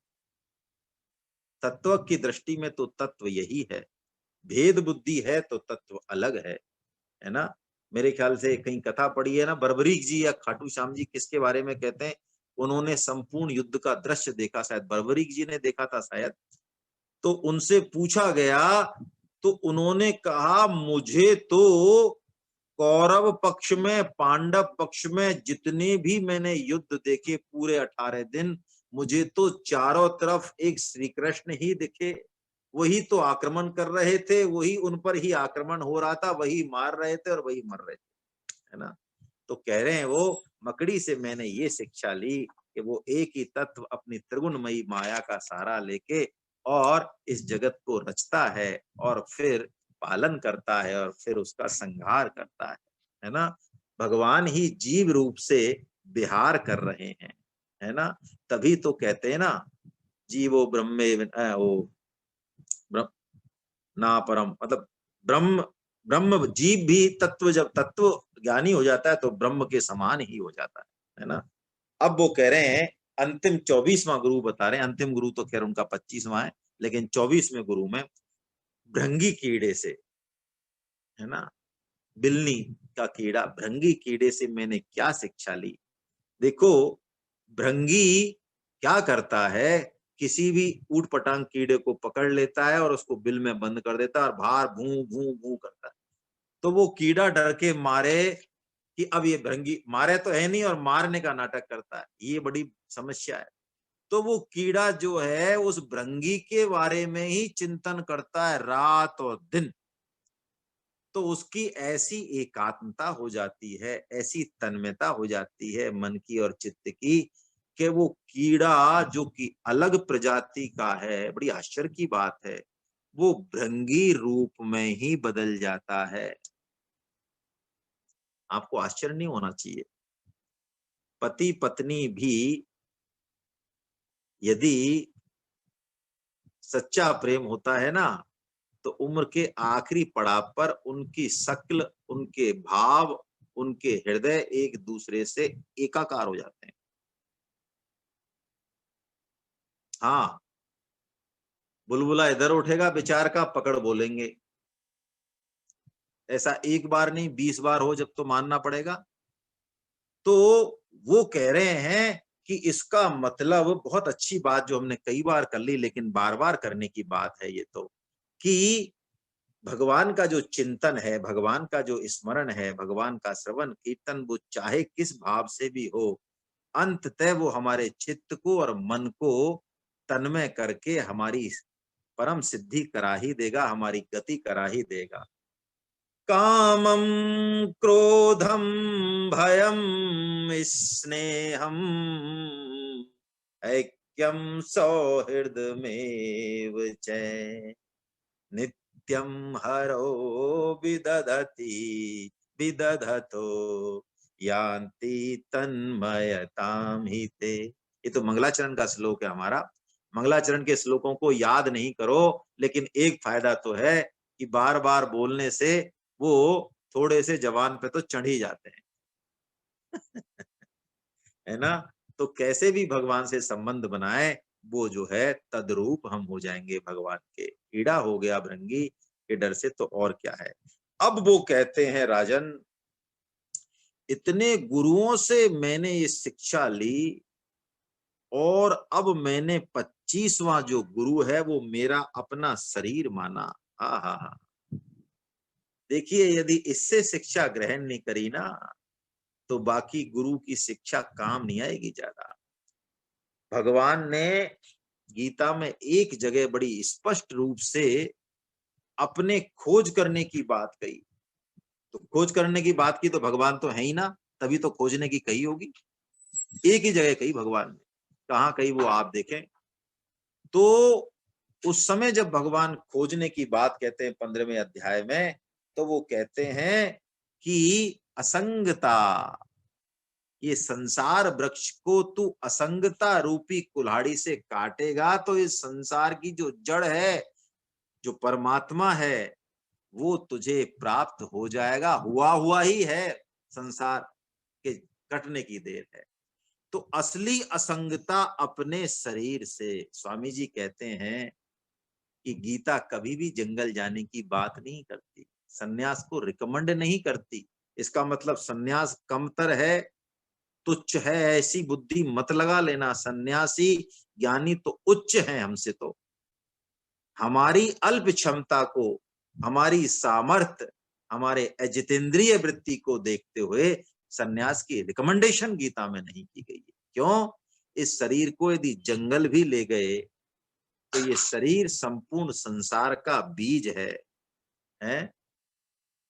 तत्व की दृष्टि में तो तत्व यही है, भेद बुद्धि है तो तत्व अलग है ना। मेरे ख्याल से कहीं कथा पढ़ी है ना, बर्बरीक जी या खाटू श्याम जी, किसके बारे में कहते हैं, उन्होंने संपूर्ण युद्ध का दृश्य देखा, शायद बर्बरीक जी ने देखा था शायद। तो उनसे पूछा गया, तो उन्होंने कहा मुझे तो कौरव पक्ष में, पांडव पक्ष में जितने भी मैंने युद्ध देखे पूरे 18 दिन, मुझे तो चारों तरफ एक श्री कृष्ण ही दिखे, वही तो आक्रमण कर रहे थे, वही उन पर ही आक्रमण हो रहा था, वही मार रहे थे और वही मर रहे थे, है ना। तो कह रहे हैं वो मकड़ी से मैंने ये शिक्षा ली कि वो एक ही तत्व अपनी त्रिगुणमयी माया का सहारा लेके और इस जगत को रचता है और फिर पालन करता है और फिर उसका संहार करता है ना। भगवान ही जीव रूप से विहार कर रहे हैं, है ना। तभी तो कहते हैं ना, जीवो ब्रह्मे वो ब्रह्म ना परम, मतलब ब्रह्म, ब्रह्म जीव भी तत्व, जब तत्व ज्ञानी हो जाता है तो ब्रह्म के समान ही हो जाता है ना। अब वो कह रहे हैं, अंतिम 24वां गुरु बता रहे हैं, अंतिम गुरु तो खैर उनका 25वां है, लेकिन 24वें गुरु में भृंगी कीड़े से, है ना, बिल्ली का कीड़ा, भृंगी कीड़े से मैंने क्या शिक्षा ली। देखो, भृंगी क्या करता है, किसी भी ऊट पटांग कीड़े को पकड़ लेता है और उसको बिल में बंद कर देता है और बाहर भू भू भू करता है। तो वो कीड़ा डर के मारे कि अब ये भृंगी मारे तो है नहीं और मारने का नाटक करता है, ये बड़ी समस्या है। तो वो कीड़ा जो है उस भृंगी के बारे में ही चिंतन करता है रात और दिन। तो उसकी ऐसी एकात्मता हो जाती है, ऐसी तन्मयता हो जाती है मन की और चित्त की, कि वो कीड़ा जो कि अलग प्रजाति का है, बड़ी आश्चर्य की बात है, वो भृंगी रूप में ही बदल जाता है। आपको आश्चर्य नहीं होना चाहिए। पति पत्नी भी यदि सच्चा प्रेम होता है ना, तो उम्र के आखिरी पड़ाव पर उनकी शक्ल, उनके भाव, उनके हृदय एक दूसरे से एकाकार हो जाते हैं। हाँ, बुलबुला इधर उठेगा विचार का पकड़ बोलेंगे। ऐसा एक बार नहीं 20 बार हो जब तो मानना पड़ेगा। तो वो कह रहे हैं कि इसका मतलब, बहुत अच्छी बात जो हमने कई बार कर ली लेकिन बार बार करने की बात है ये, तो कि भगवान का जो चिंतन है, भगवान का जो स्मरण है, भगवान का श्रवण कीर्तन, वो चाहे किस भाव से भी हो, अंततः वो हमारे चित्त को और मन को तन्मय करके हमारी परम सिद्धि करा ही देगा, हमारी गति करा ही देगा। कामं क्रोधं भयं स्नेहं ऐक्यं सौहृदमेव च नित्यं हरो विदधति विदधतो यान्ति तन्मयतां हि ते। ये तो मंगलाचरण का श्लोक है हमारा। मंगलाचरण के श्लोकों को याद नहीं करो, लेकिन एक फायदा तो है कि बार बार बोलने से वो थोड़े से जवान पे तो चढ़ ही जाते हैं। है ना? तो कैसे भी भगवान से संबंध बनाए, वो जो है तद्रूप हम हो जाएंगे भगवान के। कीड़ा हो गया भृंगी के डर से तो और क्या है। अब वो कहते हैं, राजन, इतने गुरुओं से मैंने ये शिक्षा ली और अब मैंने 25वां जो गुरु है वो मेरा अपना शरीर माना। हा हा हा। देखिए, यदि इससे शिक्षा ग्रहण नहीं करी ना, तो बाकी गुरु की शिक्षा काम नहीं आएगी ज्यादा। भगवान ने गीता में एक जगह बड़ी स्पष्ट रूप से अपने खोज करने की बात कही। तो खोज करने की बात की तो भगवान तो है ही ना, तभी तो खोजने की कही होगी। एक ही जगह कही भगवान ने, कहाँ कही वो आप देखें। तो उस समय जब भगवान खोजने की बात कहते हैं 15वें अध्याय में, तो वो कहते हैं कि असंगता, ये संसार वृक्ष को तू असंगता रूपी कुल्हाड़ी से काटेगा तो इस संसार की जो जड़ है, जो परमात्मा है, वो तुझे प्राप्त हो जाएगा। हुआ हुआ ही है, संसार के कटने की देर है। तो असली असंगता अपने शरीर से। स्वामी जी कहते हैं कि गीता कभी भी जंगल जाने की बात नहीं करती, सन्यास को रिकमेंड नहीं करती। इसका मतलब सन्यास कमतर है, तुच्छ है, ऐसी बुद्धि मत लगा लेना। सन्यासी ज्ञानी तो उच्च है हमसे। तो हमारी अल्प क्षमता को, हमारी सामर्थ्य, हमारे अजितेंद्रिय वृत्ति को देखते हुए सन्यास की रिकमेंडेशन गीता में नहीं की गई है। क्यों? इस शरीर को यदि जंगल भी ले गए तो ये शरीर संपूर्ण संसार का बीज है?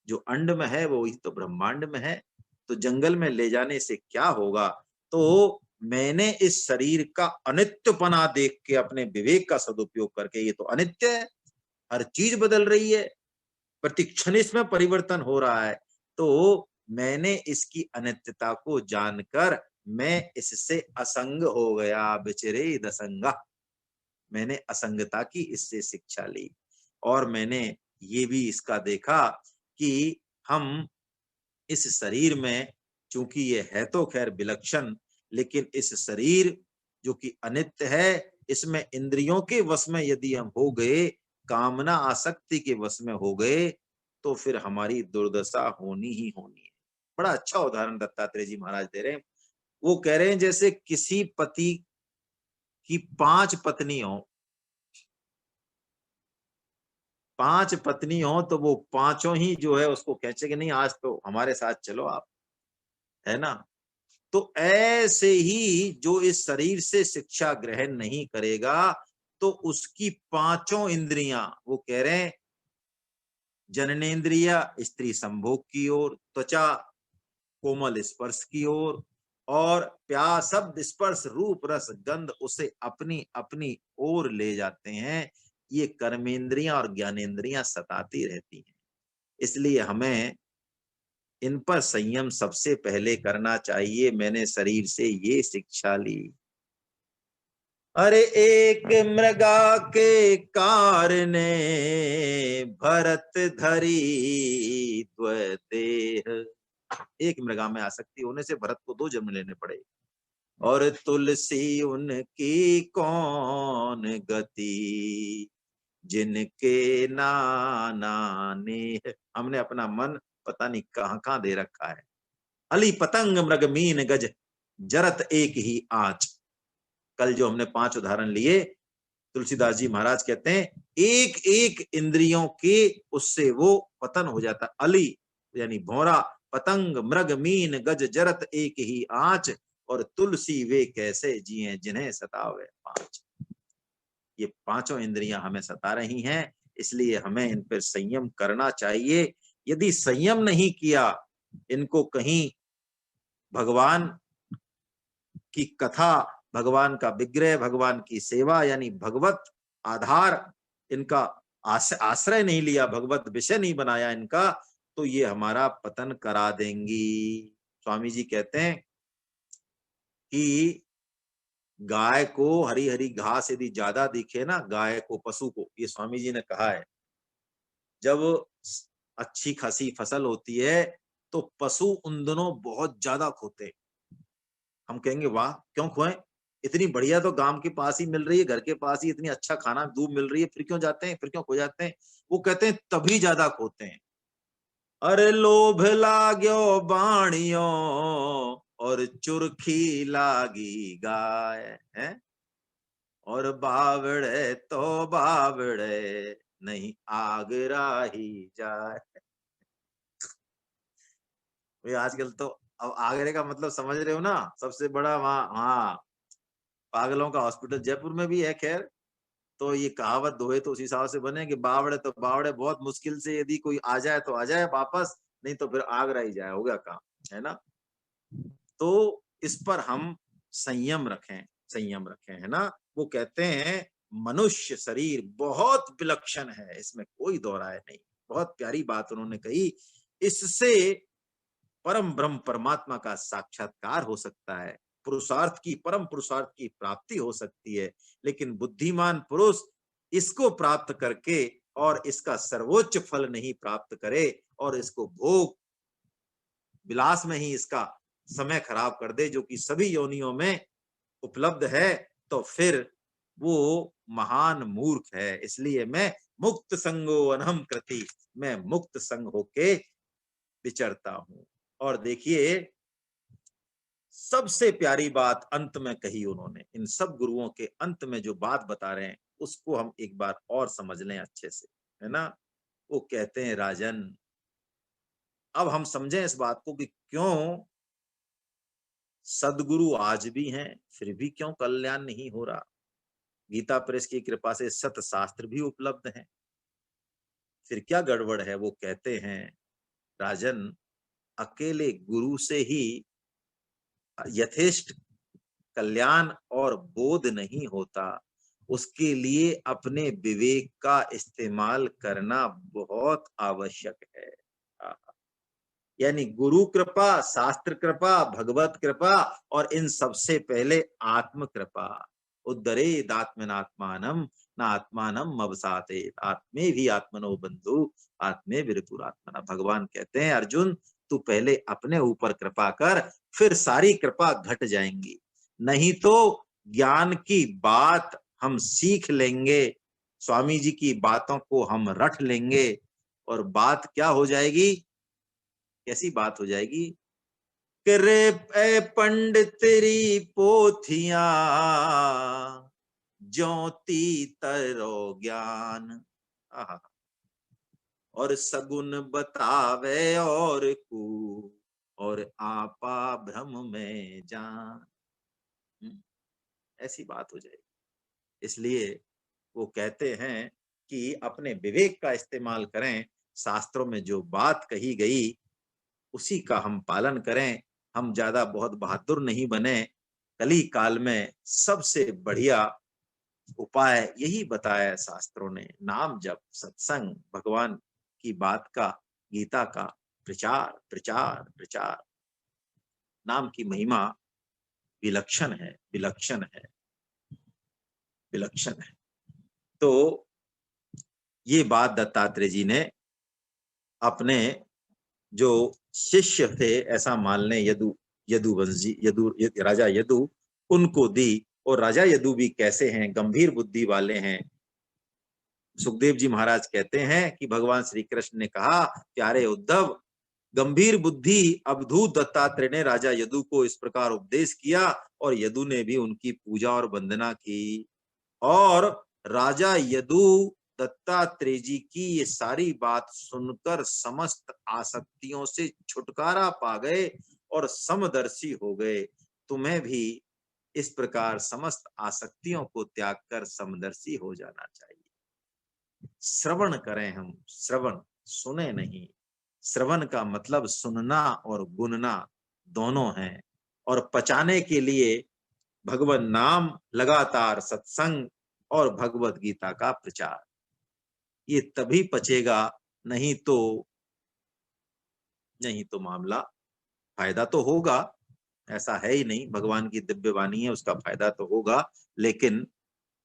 जो अंड में है वो ही तो ब्रह्मांड में है। तो जंगल में ले जाने से क्या होगा? तो मैंने इस शरीर का अनित्यपना देख के अपने विवेक का सदुपयोग करके, ये तो अनित्य है, हर चीज बदल रही है, प्रतिक्षण इसमें परिवर्तन हो रहा है, तो मैंने इसकी अनित्यता को जानकर मैं इससे असंग हो गया। बिचरे दसंगा, मैंने असंगता की इससे शिक्षा ली। और मैंने ये भी इसका देखा कि हम इस शरीर में, चूंकि ये है तो खैर विलक्षण, लेकिन इस शरीर जो कि अनित्य है, इसमें इंद्रियों के वश में यदि हम हो गए, कामना आसक्ति के वश में हो गए, तो फिर हमारी दुर्दशा होनी ही होनी है। बड़ा अच्छा उदाहरण दत्तात्रेय जी महाराज दे रहे हैं। वो कह रहे हैं जैसे किसी पति की 5 पत्नी हो, 5 पत्नी हो, तो वो पांचों ही जो है उसको कहचे कि नहीं आज तो हमारे साथ चलो आप, है ना? तो ऐसे ही जो इस शरीर से शिक्षा ग्रहण नहीं करेगा, तो उसकी पांचों इंद्रियां, वो कह रहे हैं जननेन्द्रिया स्त्री संभोग की ओर, त्वचा कोमल स्पर्श की ओर, और प्यास शब्द स्पर्श रूप रस गंध उसे अपनी अपनी ओर ले जाते हैं। ये कर्मेंद्रियां और ज्ञानेन्द्रियां सताती रहती हैं। इसलिए हमें इन पर संयम सबसे पहले करना चाहिए। मैंने शरीर से ये शिक्षा ली। अरे एक मृगा के कारणे भरत धरी द्वदेह। एक मृगा में आसक्ति होने से भरत को 2 जन्म लेने पड़े। और तुलसी उनकी कौन गति, जिनके नाना नेह। हमने अपना मन पता नहीं कहां कहां दे रखा है। अली पतंग मृग मीन गज, जरत एक ही आंच। कल जो हमने 5 उदाहरण लिए, तुलसीदास जी महाराज कहते हैं एक एक इंद्रियों के उससे वो पतन हो जाता। अली यानी भौरा, पतंग, मृग, मीन, गज, जरत एक ही आंच, और तुलसी वे कैसे जिए जिन्हें सतावे पांच। ये पांचों इंद्रियां हमें सता रही हैं, इसलिए हमें इन पर संयम करना चाहिए। यदि संयम नहीं किया, इनको कहीं भगवान की कथा, भगवान का विग्रह, भगवान की सेवा यानी भगवत आधार इनका आश्रय नहीं लिया, भगवत विषय नहीं बनाया इनका, तो ये हमारा पतन करा देंगी। स्वामी जी कहते हैं कि गाय को हरी हरी घास यदि ज्यादा दिखे ना, गाय को, पशु को, ये स्वामी जी ने कहा है, जब अच्छी खासी फसल होती है तो पशु उन दिनों बहुत ज्यादा खोते। हम कहेंगे वाह क्यों खोए, इतनी बढ़िया तो गांव के पास ही मिल रही है, घर के पास ही इतनी अच्छा खाना दूध मिल रही है, फिर क्यों जाते हैं, फिर क्यों खो जाते हैं? वो कहते हैं तभी ज्यादा खोते हैं। अरे लोभ लाग्यो बाणियों और चुरखी लागी गाय है, और बावड़े तो बावड़े नहीं आगरा ही जाए। भाई आजकल तो, अब आगरे का मतलब समझ रहे हो ना, सबसे बड़ा वहाँ, हाँ, पागलों का हॉस्पिटल जयपुर में भी है। खैर, तो ये कहावत दोहे तो उसी हिसाब से बने कि बावड़े तो बावड़े, बहुत मुश्किल से यदि कोई आ जाए तो आ जाए वापस, नहीं तो फिर आगरा ही जाए, हो गया काम, है ना। तो इस पर हम संयम रखें, संयम रखें, है ना। वो कहते हैं मनुष्य शरीर बहुत विलक्षण है, इसमें कोई दो राय नहीं। बहुत प्यारी बात उन्होंने कही, इससे परम ब्रह्म परमात्मा का साक्षात्कार हो सकता है, पुरुषार्थ की, परम पुरुषार्थ की प्राप्ति हो सकती है। लेकिन बुद्धिमान पुरुष इसको प्राप्त करके और इसका सर्वोच्च फल नहीं प्राप्त करे और इसको भोग विलास में ही इसका समय खराब कर दे, जो कि सभी योनियों में उपलब्ध है, तो फिर वो महान मूर्ख है। इसलिए मैं मुक्त संगो अनहम कृति, मैं मुक्त संग होके विचरता हूं। और देखिए सबसे प्यारी बात अंत में कही उन्होंने, इन सब गुरुओं के अंत में जो बात बता रहे हैं उसको हम एक बार और समझ लें अच्छे से, है ना। वो कहते हैं राजन, अब हम समझें इस बात को कि क्यों सदगुरु आज भी हैं फिर भी क्यों कल्याण नहीं हो रहा। गीता प्रेस की कृपा से सत शास्त्र भी उपलब्ध हैं, फिर क्या गड़बड़ है। वो कहते हैं राजन, अकेले गुरु से ही यथेष्ट कल्याण और बोध नहीं होता, उसके लिए अपने विवेक का इस्तेमाल करना बहुत आवश्यक है। यानी गुरु कृपा, शास्त्र कृपा, भगवत कृपा, और इन सबसे पहले आत्म कृपा। उद्धरेद आत्मनात्मानम न आत्मानम मवसाते आत्मे भी आत्मनो बंधु आत्मे विरपुरात्मना। भगवान कहते हैं अर्जुन, तू पहले अपने ऊपर कृपा कर, फिर सारी कृपा घट जाएंगी। नहीं तो ज्ञान की बात हम सीख लेंगे, स्वामी जी की बातों को हम रट लेंगे, और बात क्या हो जाएगी, कैसी बात हो जाएगी, करे ए पंडित तेरी पोथियां ज्योति तरो ज्ञान, आहा, और सगुन बतावे और कू, और आपा भ्रम में जान। ऐसी बात हो जाएगी। इसलिए वो कहते हैं कि अपने विवेक का इस्तेमाल करें, शास्त्रों में जो बात कही गई उसी का हम पालन करें। हम ज्यादा बहुत बहादुर नहीं बने। कली काल में सबसे बढ़िया उपाय यही बताया शास्त्रों ने, नाम जप, सत्संग, भगवान की बात का, गीता का प्रचार प्रचार प्रचार। नाम की महिमा विलक्षण है, विलक्षण है, विलक्षण है। तो ये बात दत्तात्रेय जी ने अपने जो शिष्य थे, ऐसा मान लें यदु, यदुवंशी, राजा यदु, उनको दी। और राजा यदु भी कैसे हैं, गंभीर बुद्धि वाले हैं। सुखदेव जी महाराज कहते हैं कि भगवान श्री कृष्ण ने कहा, प्यारे उद्धव, गंभीर बुद्धि अवधूत दत्तात्रेय ने राजा यदु को इस प्रकार उपदेश किया, और यदु ने भी उनकी पूजा और वंदना की। और राजा यदु दत्तात्रेय जी की ये सारी बात सुनकर समस्त आसक्तियों से छुटकारा पा गए और समदर्शी हो गए। तुम्हें भी इस प्रकार समस्त आसक्तियों को त्याग कर समदर्शी हो जाना चाहिए। श्रवण करें हम, श्रवण, सुने नहीं। श्रवण का मतलब सुनना और गुनना दोनों है। और पचाने के लिए भगवान नाम, लगातार सत्संग और भगवत गीता का प्रचार, ये तभी पचेगा। नहीं तो मामला, फायदा तो होगा, ऐसा है ही नहीं, भगवान की दिव्य वाणी है, उसका फायदा तो होगा, लेकिन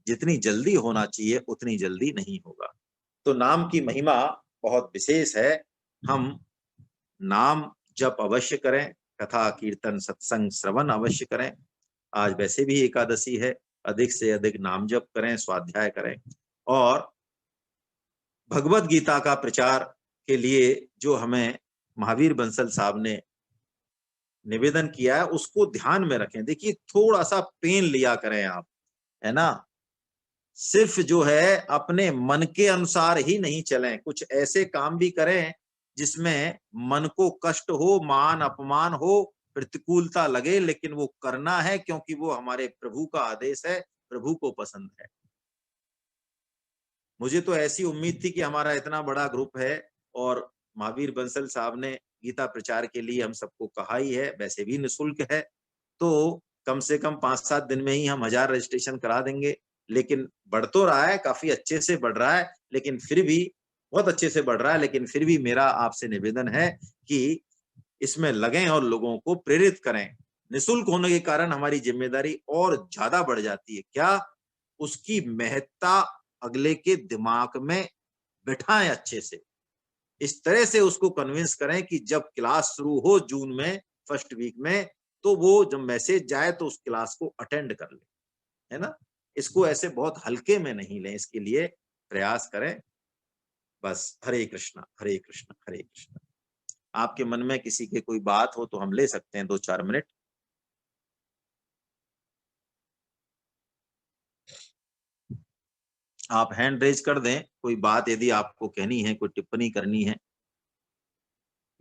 जितनी जल्दी होना चाहिए उतनी जल्दी नहीं होगा। तो नाम की महिमा बहुत विशेष है। हम नाम जप अवश्य करें, कथा कीर्तन सत्संग श्रवण अवश्य करें। आज वैसे भी एकादशी है, अधिक से अधिक नाम जप करें, स्वाध्याय करें। और भगवत गीता का प्रचार के लिए जो हमें महावीर बंसल साहब ने निवेदन किया है उसको ध्यान में रखें। देखिए, थोड़ा सा पेन लिया करें आप, है ना। सिर्फ जो है अपने मन के अनुसार ही नहीं चलें, कुछ ऐसे काम भी करें जिसमें मन को कष्ट हो, मान अपमान हो, प्रतिकूलता लगे, लेकिन वो करना है क्योंकि वो हमारे प्रभु का आदेश है, प्रभु को पसंद है। मुझे तो ऐसी उम्मीद थी कि हमारा इतना बड़ा ग्रुप है और महावीर बंसल साहब ने गीता प्रचार के लिए हम सबको कहा ही है, वैसे भी निःशुल्क है, तो कम से कम 5-7 दिन में ही हम 1000 रजिस्ट्रेशन करा देंगे। लेकिन बढ़ तो रहा है, काफी अच्छे से बढ़ रहा है, लेकिन फिर भी बहुत अच्छे से बढ़ रहा है, लेकिन फिर भी मेरा आपसे निवेदन है कि इसमें लगें और लोगों को प्रेरित करें। निःशुल्क होने के कारण हमारी जिम्मेदारी और ज्यादा बढ़ जाती है। क्या? उसकी महत्ता अगले के दिमाग में बिठाएं अच्छे से, इस तरह से उसको कन्विंस करें कि जब क्लास शुरू हो जून में फर्स्ट वीक में, तो वो जब मैसेज जाए तो उस क्लास को अटेंड कर ले, है ना। इसको ऐसे बहुत हल्के में नहीं लें, इसके लिए प्रयास करें। बस, हरे कृष्णा हरे कृष्णा हरे कृष्णा। आपके मन में किसी के कोई बात हो तो हम ले सकते हैं 2-4 मिनट। आप हैंड रेज कर दें, कोई बात यदि आपको कहनी है, कोई टिप्पणी करनी है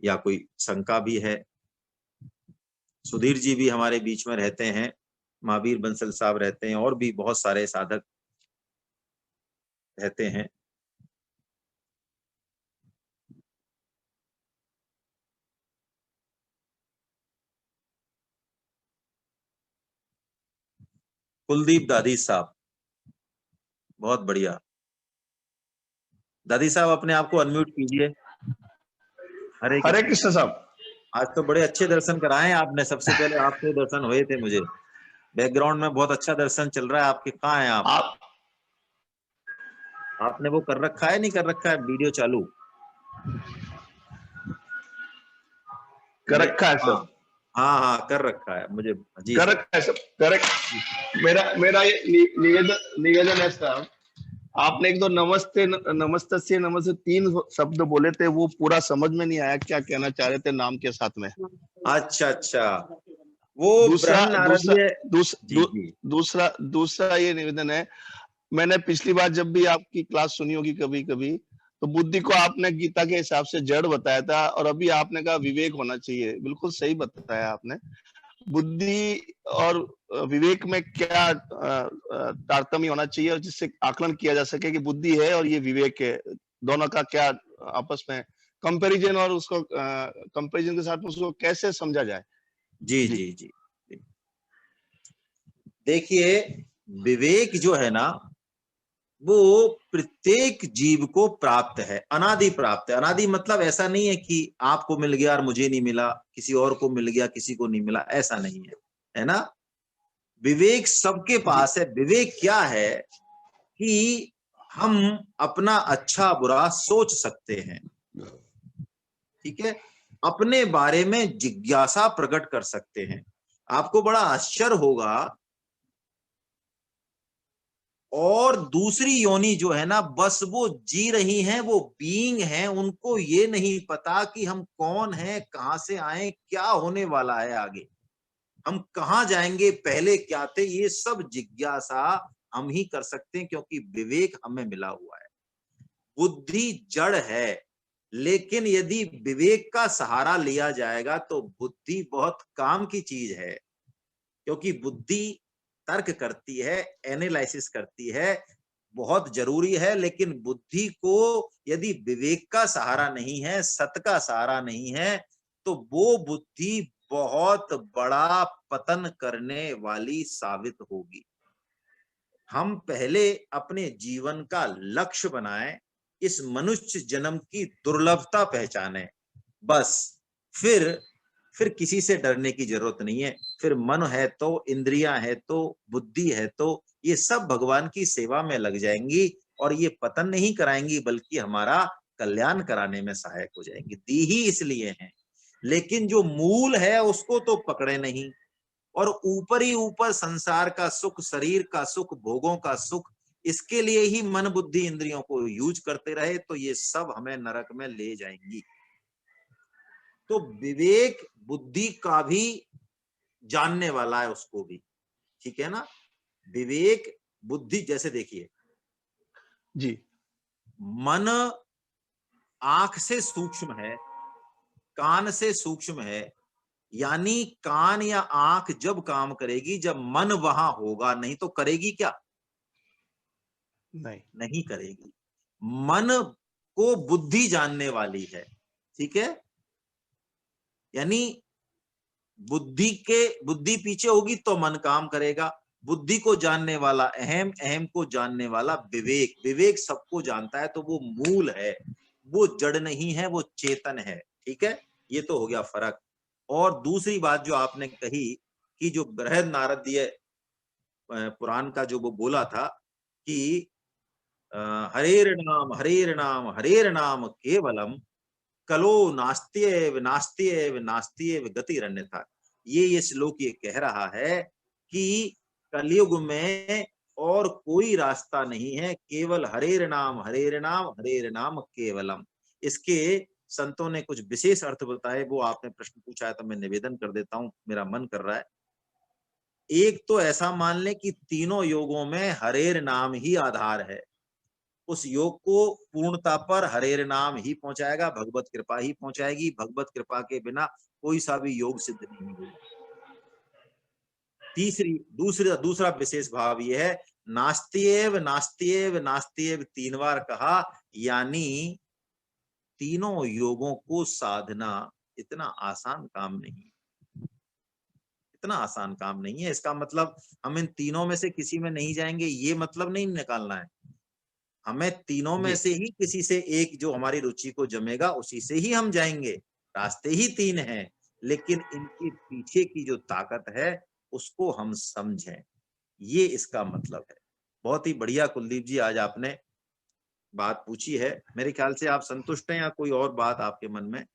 या कोई शंका भी है। सुधीर जी भी हमारे बीच में रहते हैं, महावीर बंसल साहब रहते हैं, और भी बहुत सारे साधक रहते हैं। कुलदीप दादी साहब, बहुत बढ़िया। दादी साहब अपने आप को अनम्यूट कीजिए। हरे हरे कृष्ण। कृष्ण साहब। आज तो बड़े अच्छे दर्शन कराए आपने, सबसे पहले आपके दर्शन हुए थे मुझे। बैकग्राउंड में बहुत अच्छा दर्शन चल रहा है आपके। कहाँ हैं आप? आपने वो कर रखा है, नहीं कर रखा है वीडियो चालू? कर मेरे, रखा है हाँ सर। हाँ हाँ कर रखा है मुझे। जी कर सर। रखा है सर। करेक्ट। मेरा ये निवेदन है सर। आपने एक दो नमस्ते नमस्ते नमस्ते 3 शब्द बोले थे, वो पूरा समझ में नहीं आया क्या कहना चाह रहे थे नाम के साथ में। अच्छा अच्छा, वो दूसरा ब्रह्म दूसरा नारदीय। दूस, जी दू, जी दूसरा दूसरा ये निवेदन है। मैंने पिछली बार जब भी आपकी क्लास सुनी होगी कभी कभी, तो बुद्धि को आपने गीता के हिसाब से जड़ बताया था, और अभी आपने कहा विवेक होना चाहिए। बिल्कुल सही बताया आपने। बुद्धि और विवेक में क्या तारतम्य होना चाहिए, और जिससे आकलन किया जा सके कि बुद्धि है और ये विवेक है, दोनों का क्या आपस में कंपैरिजन, और उसको कंपैरिजन के साथ उसको कैसे समझा जाए। जी जी जी जी। देखिए, विवेक जो है ना, वो प्रत्येक जीव को प्राप्त है, अनादि प्राप्त है। अनादि मतलब ऐसा नहीं है कि आपको मिल गया और मुझे नहीं मिला, किसी और को मिल गया किसी को नहीं मिला, ऐसा नहीं है, है ना। विवेक सबके जी पास है। विवेक क्या है कि हम अपना अच्छा बुरा सोच सकते हैं, ठीक है, अपने बारे में जिज्ञासा प्रकट कर सकते हैं। आपको बड़ा आश्चर्य होगा, और दूसरी योनि जो है ना, बस वो जी रही हैं, वो बीइंग हैं, उनको ये नहीं पता कि हम कौन हैं, कहां से आए, क्या होने वाला है आगे, हम कहां जाएंगे, पहले क्या थे, ये सब जिज्ञासा हम ही कर सकते हैं, क्योंकि विवेक हमें मिला हुआ है। बुद्धि जड़ है, लेकिन यदि विवेक का सहारा लिया जाएगा तो बुद्धि बहुत काम की चीज है, क्योंकि बुद्धि तर्क करती है, एनालिसिस करती है, बहुत जरूरी है। लेकिन बुद्धि को यदि विवेक का सहारा नहीं है, सत का सहारा नहीं है, तो वो बुद्धि बहुत बड़ा पतन करने वाली साबित होगी। हम पहले अपने जीवन का लक्ष्य बनाएं, इस मनुष्य जन्म की दुर्लभता पहचाने, बस। फिर किसी से डरने की जरूरत नहीं है। फिर मन है तो, इंद्रियां है तो, बुद्धि है तो, ये सब भगवान की सेवा में लग जाएंगी, और ये पतन नहीं कराएंगी, बल्कि हमारा कल्याण कराने में सहायक हो जाएंगी। दी ही इसलिए है, लेकिन जो मूल है उसको तो पकड़े नहीं, और ऊपर ही ऊपर संसार का सुख, शरीर का सुख, भोगों का सुख, इसके लिए ही मन बुद्धि इंद्रियों को यूज करते रहे, तो ये सब हमें नरक में ले जाएंगी। तो विवेक बुद्धि का भी जानने वाला है, उसको भी, ठीक है ना। विवेक बुद्धि, जैसे देखिए, जी, मन आंख से सूक्ष्म है, कान से सूक्ष्म है, यानी कान या आंख जब काम करेगी, जब मन वहां होगा, नहीं तो करेगी क्या? नहीं, नहीं करेगी। मन को बुद्धि जानने वाली है, ठीक है। यानी बुद्धि पीछे होगी तो मन काम करेगा। बुद्धि को जानने वाला अहम, अहम को जानने वाला विवेक, विवेक सबको जानता है, तो वो मूल है, वो जड़ नहीं है, वो चेतन है, ठीक है। ये तो हो गया फर्क। और दूसरी बात जो आपने कही कि जो बृहद नारदीय पुराण का जो वो बोला था कि हरेर नाम हरेर नाम केवलम, कलो नास्त्येव नास्त्येव नास्त्येव गतिरन्यथा। ये श्लोक ये कह रहा है कि कलयुग में और कोई रास्ता नहीं है, केवल हरेर नाम हरेर नाम केवलम। इसके संतों ने कुछ विशेष अर्थ बताए, वो आपने प्रश्न पूछा है तो मैं निवेदन कर देता हूं, मेरा मन कर रहा है। एक तो ऐसा मान ले कि तीनों योगों में हरेर नाम ही आधार है, उस योग को पूर्णता पर हरेर नाम ही पहुंचाएगा, भगवत कृपा ही पहुंचाएगी। भगवत कृपा के बिना कोई सा भी योग सिद्ध नहीं होगा। दूसरा विशेष भाव यह है, नास्त्येव नास्त्येव नास्त्येव 3 बार कहा, यानी तीनों योगों को साधना इतना आसान काम नहीं, इतना आसान काम नहीं है। इसका मतलब हम इन तीनों में से किसी में नहीं जाएंगे, ये मतलब नहीं निकालना है। हमें तीनों में जी, से ही किसी से एक जो हमारी रुचि को जमेगा, उसी से ही हम जाएंगे। रास्ते ही 3 हैं, लेकिन इनके पीछे की जो ताकत है उसको हम समझें, ये इसका मतलब है। बहुत ही बढ़िया कुलदीप जी, आज आपने बात पूछी है। मेरे ख्याल से आप संतुष्ट हैं, या कोई और बात आपके मन में?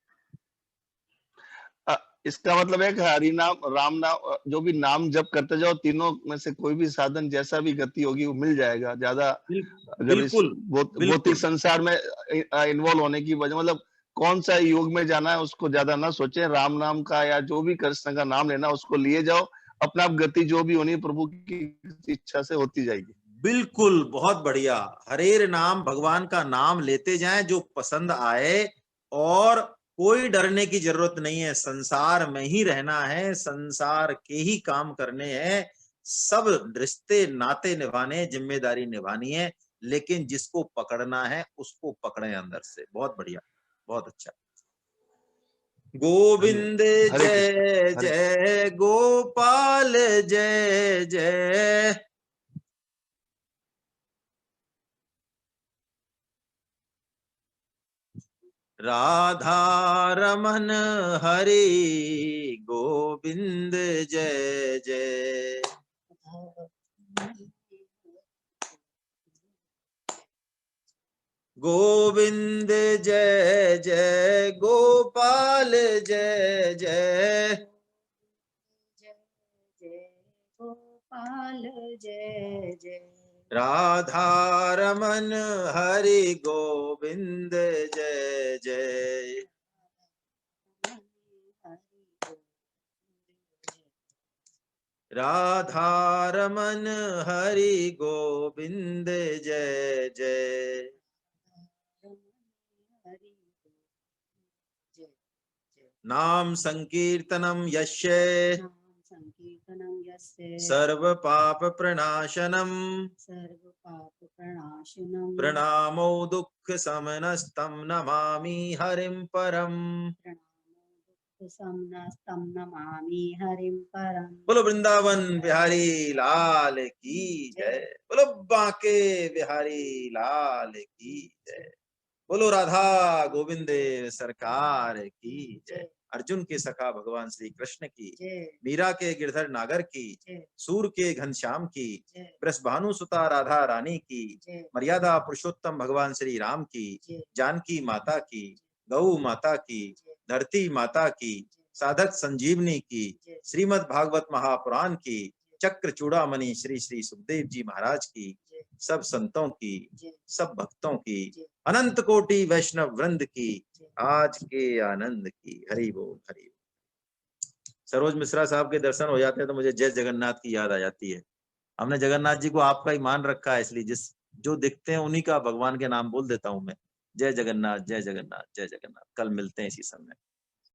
इसका मतलब है कि हरि नाम, राम नाम, जो भी नाम जप करते जाओ, तीनों में से कोई भी साधन, जैसा भी गति होगी वो मिल जाएगा। ज्यादा अगर इस बिल्कुल भौतिक बिल्कुल संसार में इन्वॉल्व होने की वजह, मतलब कौन सा योग में जाना है उसको ज्यादा ना सोचे, राम नाम का या जो भी कृष्ण का नाम लेना उसको लिए जाओ, अपना आप गति जो भी होनी प्रभु की इच्छा से होती जाएगी। बिल्कुल, बहुत बढ़िया। हरेर नाम, भगवान का नाम लेते जाएं जो पसंद आए, और कोई डरने की जरूरत नहीं है। संसार में ही रहना है, संसार के ही काम करने हैं, सब रिश्ते नाते निभाने, जिम्मेदारी निभानी है, लेकिन जिसको पकड़ना है उसको पकड़े अंदर से। बहुत बढ़िया, बहुत अच्छा। धन्यवाद। गोविंद हरे कृष्ण। जय हरे जय, गोपाल जय जय। राधा रमन हरि गोविंद जय जय। गोविंद जय जय, गोपाल जय जय। जय जय गोपाल जय जय। राधा रमन हरि गोविंद जय जय। राधा रमन हरि गोविंद जय जय। हरि जय जय। नाम संकीर्तनम यस्य नाम संकीर्तनं यस्य सर्व पाप प्रणाशनम सर्व पाप प्रणाशनम प्रणामो दुःख समनस्तं नमामि हरिं परम। समनस्तं नमामि हरिं परम। बोलो वृंदावन बिहारी लाल की जय। बोलो बांके बिहारी लाल की जय। बोलो राधा गोविंद सरकार की जय। अर्जुन के सखा भगवान श्री कृष्ण की, मीरा के गिरधर नागर की, सूर के घनश्याम की, वृषभानु सुता राधा रानी की, मर्यादा पुरुषोत्तम भगवान श्री राम की, जानकी माता की, गौ माता की, धरती माता की, साधक संजीवनी की, श्रीमद् भागवत महापुराण की, चक्र चूड़ामणि श्री श्री सुखदेव जी महाराज की, सब संतों की, सब भक्तों की, अनंत कोटि वैष्णव वृंद की, आज के आनंद की। हरि बोल हरि बोल। सरोज मिश्रा साहब के दर्शन हो जाते हैं तो मुझे जय जगन्नाथ की याद आ जाती है। हमने जगन्नाथ जी को आपका ही मान रखा है, इसलिए जिस जो दिखते हैं उन्हीं का भगवान के नाम बोल देता हूं मैं। जय जगन्नाथ जय जगन्नाथ जय जगन्नाथ। कल मिलते हैं इसी समय।